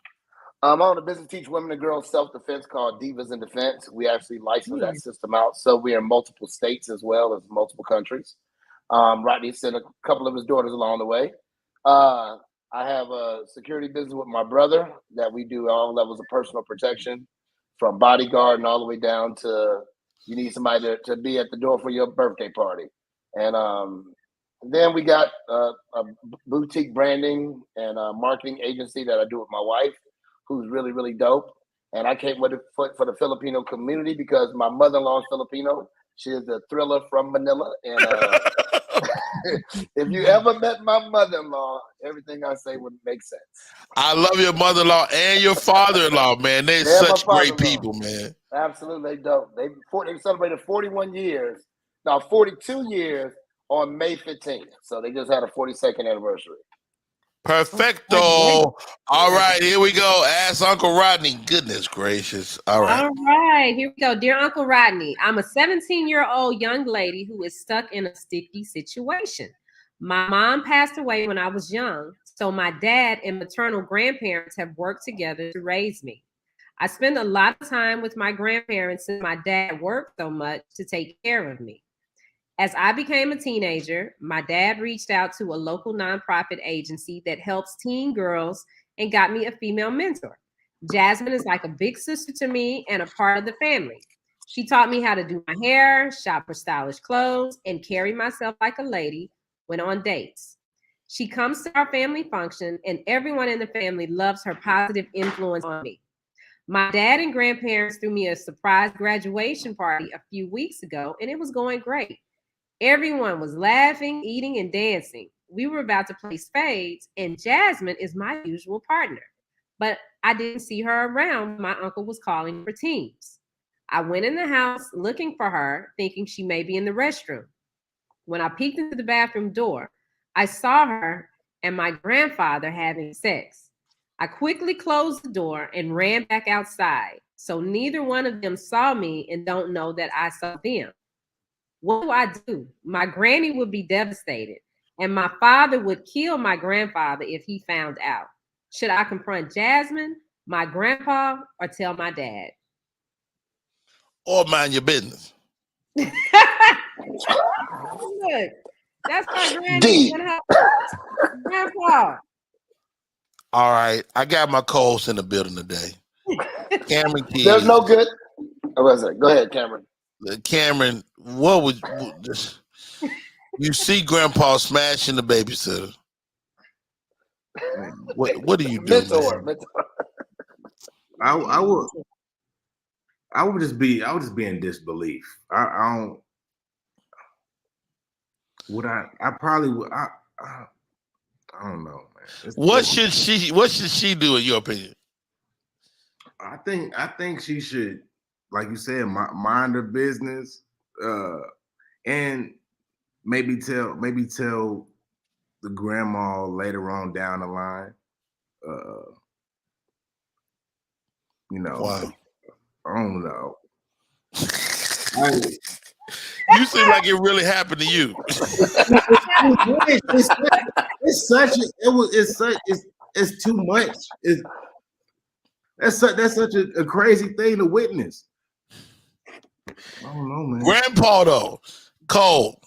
I own a business teach women and girls self-defense called Divas in Defense. We actually license that system out. So we are in multiple states as well as multiple countries. Rodney sent a couple of his daughters along the way. I have a security business with my brother that we do all levels of personal protection, from bodyguard and all the way down to you need somebody to be at the door for your birthday party. And then we got a boutique branding and a marketing agency that I do with my wife, who's really, really dope. And I came with it for the Filipino community because my mother-in-law is Filipino. She is a thriller from Manila. And if you ever met my mother-in-law, everything I say would make sense. I love your mother-in-law and your father-in-law, man. They're such great people, man. Absolutely dope. They celebrated 42 years on May 15th. So they just had a 42nd anniversary. Perfecto. All right, here we go. Ask Uncle Rodney. Goodness gracious. All right, here we go. Dear Uncle Rodney, I'm a 17-year-old young lady who is stuck in a sticky situation. My mom passed away when I was young, so my dad and maternal grandparents have worked together to raise me. I spend a lot of time with my grandparents since my dad worked so much to take care of me. As I became a teenager, my dad reached out to a local nonprofit agency that helps teen girls and got me a female mentor. Jasmine is like a big sister to me and a part of the family. She taught me how to do my hair, shop for stylish clothes, and carry myself like a lady when on dates. She comes to our family function, and everyone in the family loves her positive influence on me. My dad and grandparents threw me a surprise graduation party a few weeks ago, and it was going great. Everyone was laughing, eating, and dancing. We were about to play spades, and Jasmine is my usual partner. But I didn't see her around when my uncle was calling for teams. I went in the house looking for her, thinking she may be in the restroom. When I peeked into the bathroom door, I saw her and my grandfather having sex. I quickly closed the door and ran back outside, so neither one of them saw me and don't know that I saw them. What do I do? My granny would be devastated, and my father would kill my grandfather if he found out. Should I confront Jasmine, my grandpa, or tell my dad? Or mind your business. Look, that's my granny and her grandpa. All right, I got my co-host in the building today. Cameron Keys. There's no good. Go ahead, Cameron. Cameron, you see Grandpa smashing the babysitter? What do you do? Mentor. I would just be in disbelief. I don't. Would I probably would. I don't know, man. What should she do in your opinion? I think she should, like you said, mind her business, and maybe tell the grandma later on down the line, You know, Wow. I don't know. You seem like it really happened to you. It's too much. That's such a crazy thing to witness. I don't know, man. Grandpa though, Cole.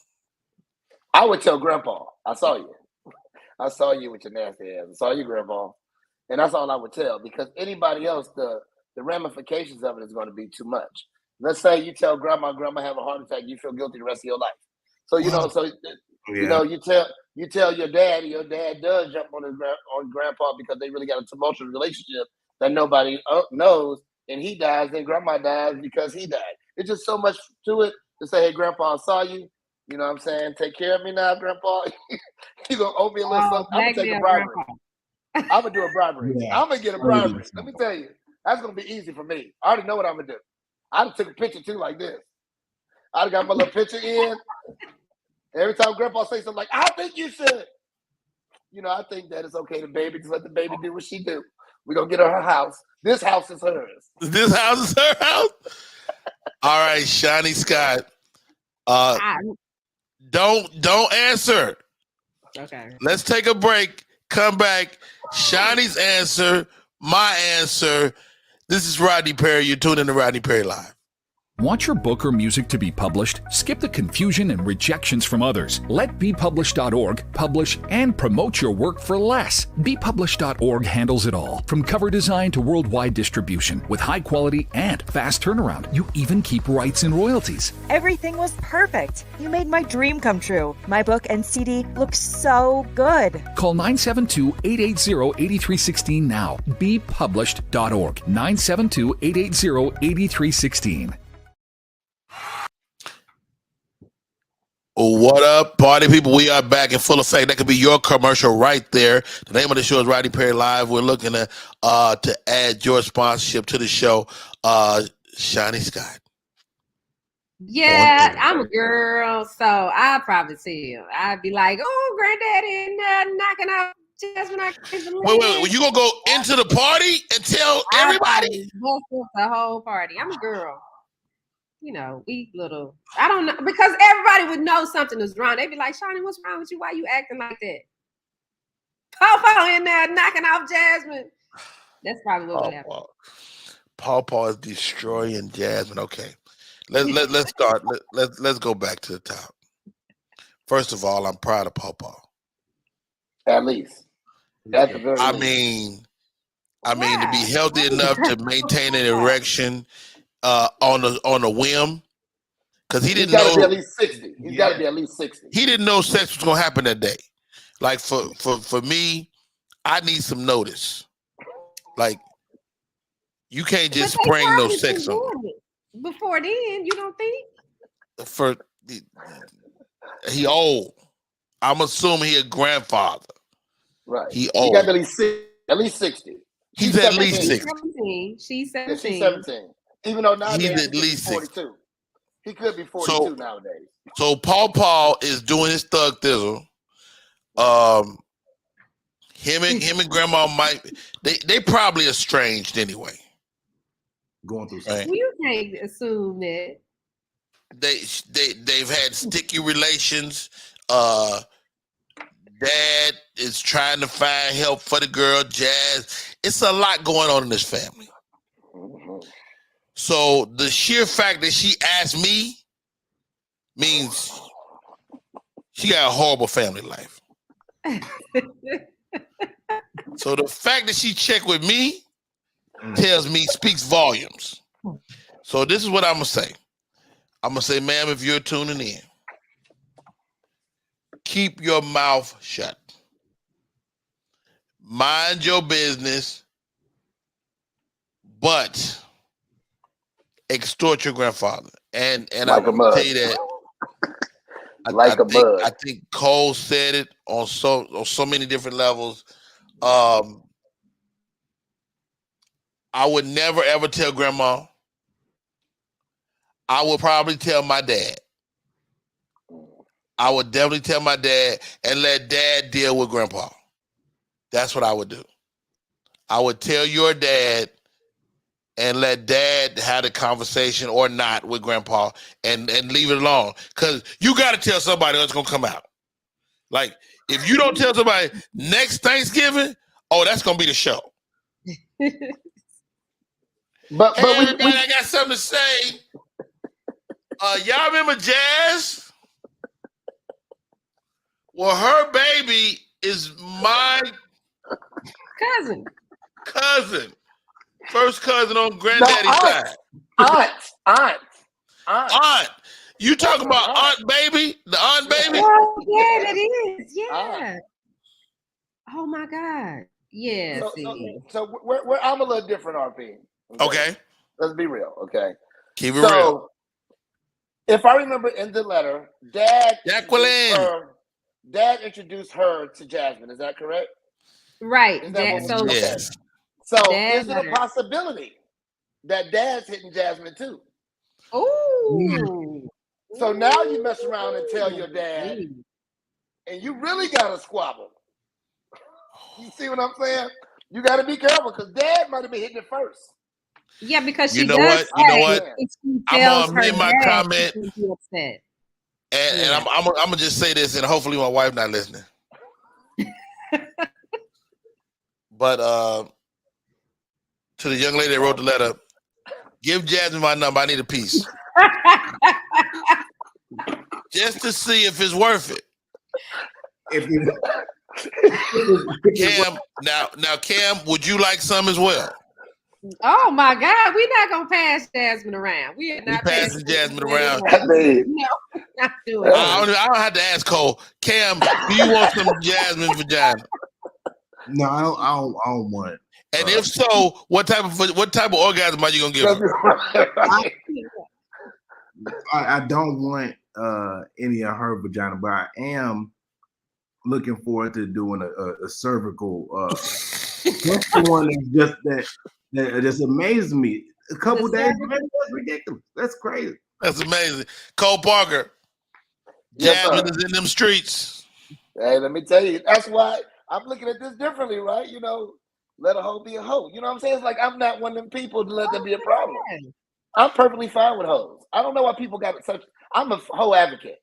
I would tell Grandpa, I saw you. I saw you with your nasty ass. I saw you, Grandpa. And that's all I would tell, because anybody else, the ramifications of it is going to be too much. Let's say you tell grandma have a heart attack, you feel guilty the rest of your life. So you know, you tell your dad does jump on grandpa because they really got a tumultuous relationship that nobody knows, and he dies, then grandma dies because he died. It's just so much to it to say, hey, grandpa, I saw you. You know what I'm saying? Take care of me now, grandpa. You gonna owe me a little something. I'm gonna take a bribery. I'm gonna do a bribery. Yeah. I'm gonna get a bribery. Let me tell you, that's gonna be easy for me. I already know what I'm gonna do. I took a picture too, like this. I got my little picture in. Every time Grandpa says something like, "I think you should," you know, I think that it's okay to baby. Just let the baby do what she do. We're gonna get her house. This house is hers. This house is her house. All right, Shani Scott. Don't answer. Okay. Let's take a break. Come back. Shani's answer. My answer. This is Rodney Perry. You're tuned in to Rodney Perry Live. Want your book or music to be published? Skip the confusion and rejections from others. Let BePublished.org publish and promote your work for less. BePublished.org handles it all, from cover design to worldwide distribution, with high quality and fast turnaround. You even keep rights and royalties. Everything was perfect. You made my dream come true. My book and CD look so good. Call 972-880-8316 now. BePublished.org. 972-880-8316. What up, party people? We are back in full effect. That could be your commercial right there. The name of the show is Rodney Perry Live. We're looking to add your sponsorship to the show. Shani Scott. Yeah, I'm a girl, so I'd probably see him. I'd be like, "Oh, granddaddy in there knocking out just when I kiss the Wait. You gonna go into the party and tell everybody? Bust up the whole party. I'm a girl. You know, we little. I don't know, because everybody would know something was wrong. They'd be like, "Shani, what's wrong with you? Why you acting like that?" Pawpaw in there knocking off Jasmine. That's probably what would happen. Pawpaw is destroying Jasmine. Okay, let's start. Let's go back to the top. First of all, I'm proud of Pawpaw. At least. At the very I least. mean, to be healthy enough to maintain an erection on a whim, because he didn't know. He's got to be at least 60. He's got to be at least 60. He didn't know sex was gonna happen that day. Like for me, I need some notice. Like, you can't just spring no sex on me. Before then, you don't think? He old. I'm assuming he a grandfather. Right. He old. He got at least 60. He's at least 60. She's 17. Yeah, she's 17. Even though nowadays he's at least 42. He could be 42 nowadays. So Paul is doing his thug thizzle. Him and grandma they probably estranged anyway. Going through something. Right? You can't assume that. They've had sticky relations. Dad is trying to find help for the girl, Jazz. It's a lot going on in this family. Mm-hmm. So the sheer fact that she asked me means she got a horrible family life. So the fact that she checked with me speaks volumes. So this is what I'm gonna say. I'm gonna say, ma'am, if you're tuning in, keep your mouth shut. Mind your business, but extort your grandfather. And like I'm gonna tell you that. I think Cole said it on so many different levels. I would never ever tell grandma. I would probably tell my dad. I would definitely tell my dad and let dad deal with grandpa. That's what I would do. I would tell your dad and let dad have a conversation or not with grandpa and leave it alone. Because you got to tell somebody what's going to come out. Like, if you don't tell somebody next Thanksgiving, oh, that's going to be the show. But Hey, we everybody, I got something to say. Y'all remember Jazz? Well, her baby is my cousin. First cousin on granddaddy's side. Aunt. You talking about Aunt Baby? The Aunt Baby? Oh, yeah, that is. Yeah. Oh my God. Yeah. So we're I'm a little different, RP. Okay. Let's be real. Okay. Keep it real. If I remember in the letter, Dad introduced her to Jasmine. Is that correct? Right. Yes. So is it a possibility that Dad's hitting Jasmine too? Oh. So now you mess around and tell your dad, and you really got to squabble. You see what I'm saying? You got to be careful because Dad might have been hitting it first. Yeah, because you know what? I'm gonna make my comment, and I'm gonna just say this, and hopefully my wife not listening. But to the young lady that wrote the letter, give Jasmine my number. I need a piece, just to see if it's worth it. Cam, now, Cam, would you like some as well? Oh my God, we're not gonna pass Jasmine around. We are not passing Jasmine around. No, not doing it. I don't have to ask Cole. Cam, do you want some Jasmine vagina? No, I don't want it. And if so, what type of orgasm are you gonna give her? I don't want any of her vagina, but I am looking forward to doing a cervical. That's the one that just amazes me. A couple days, man, that's ridiculous. That's crazy. That's amazing. Cole Parker, Jasmine is in them streets. Hey, let me tell you, that's why I'm looking at this differently, right? You know, let a hoe be a hoe. You know what I'm saying? It's like I'm not one of them people to let there be a problem. I'm perfectly fine with hoes. I don't know why people got such. I'm a hoe advocate.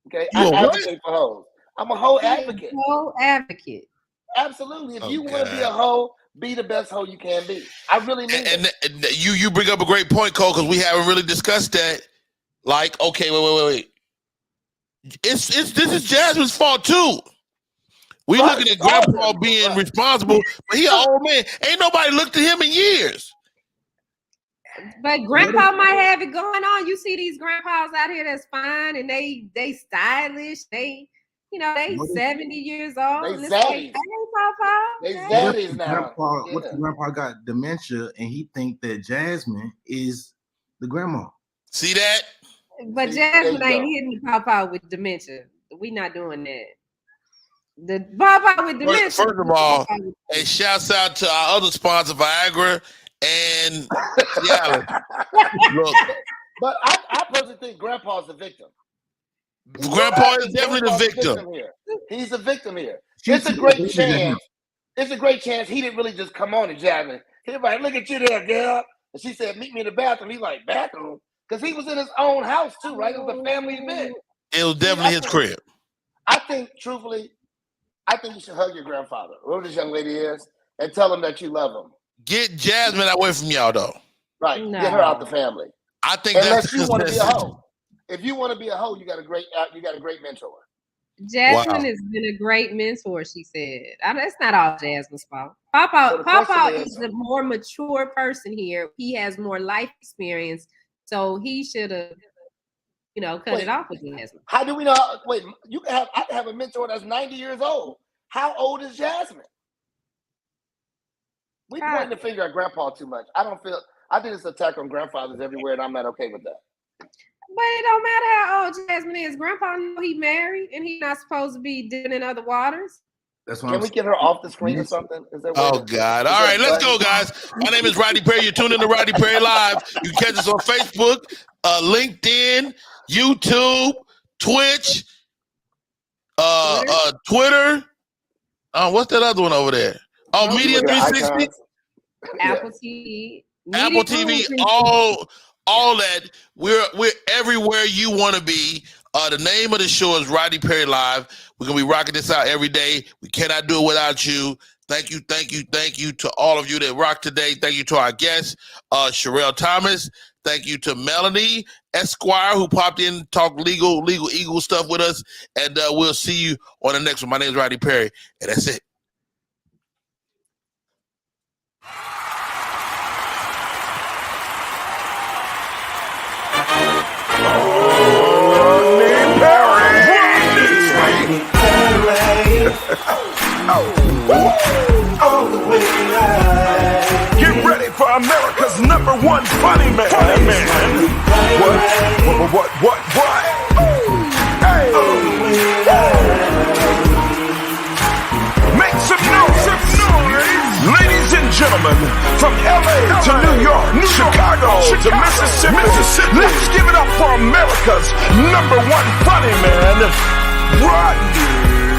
Okay, I advocate for hoes. I'm a hoe advocate. Hoe advocate. Absolutely. If you want to be a hoe, be the best hoe you can be. I really mean and you bring up a great point, Cole, because we haven't really discussed that. Like, okay, wait. This is Jasmine's fault too. We looking at Grandpa being responsible, but he an old man. Ain't nobody looked at him in years. But Grandpa might have it going on. You see these grandpas out here that's fine and they stylish. They 70 years old. They zaddies. They zaddies now. What if Grandpa got dementia and he think that Jasmine is the grandma? See that? But Jasmine ain't hitting Papa with dementia. We not doing that. The Papa with dementia. First of all, and shouts out to our other sponsor, Viagra and Cialis. Look, but I personally think Grandpa's the victim. Grandpa is definitely the victim. He's the victim here. It's a great chance. It's a great chance he didn't really just come on to Jasmine. He was like, look at you there, girl. And she said, meet me in the bathroom. He's like, bathroom? Because he was in his own house too, right? It was a family event. It was definitely his crib. I think, truthfully, you should hug your grandfather, whoever this young lady is, and tell him that you love him. Get Jasmine away from y'all, though. Right. No. Get her out the family. I think unless you want to be a hoe. If you want to be a hoe, you got a great mentor. Jasmine has been a great mentor, she said. That's not all Jasmine's fault. Papa is the more mature person here. He has more life experience, so he should have, cut it off with Jasmine. How do we know? Wait, I can have a mentor that's 90 years old. How old is Jasmine? We pointing the finger at Grandpa too much. I think it's an attack on grandfathers everywhere, and I'm not okay with that. But it don't matter how old Jasmine is. Grandpa know he married and he's not supposed to be dipping in other waters. Can we get her off the screen or something? Oh, God. All right, let's go, guys. My name is Rodney Perry. You're tuned in to Rodney Perry Live. You can catch us on Facebook, LinkedIn, YouTube, Twitch, Twitter. What's that other one over there? Oh, Media 360. Apple TV. Apple TV, all that. We're everywhere you want to be. The name of the show is Rodney Perry Live. We're gonna be rocking this out every day. We cannot do it without you. Thank you to all of you that rock today. Thank you to our guest, Sherelle Thomas. Thank you to Melanie Esquire, who popped in and talked legal Eagle stuff with us. And we'll see you on the next one. My name is Rodney Perry, and that's it. Get ready for America's #1 funny man. What? Hey. Make some noise. Ladies and gentlemen, from LA to New York, Chicago to Mississippi, let's give it up for America's #1 funny man, Rodney.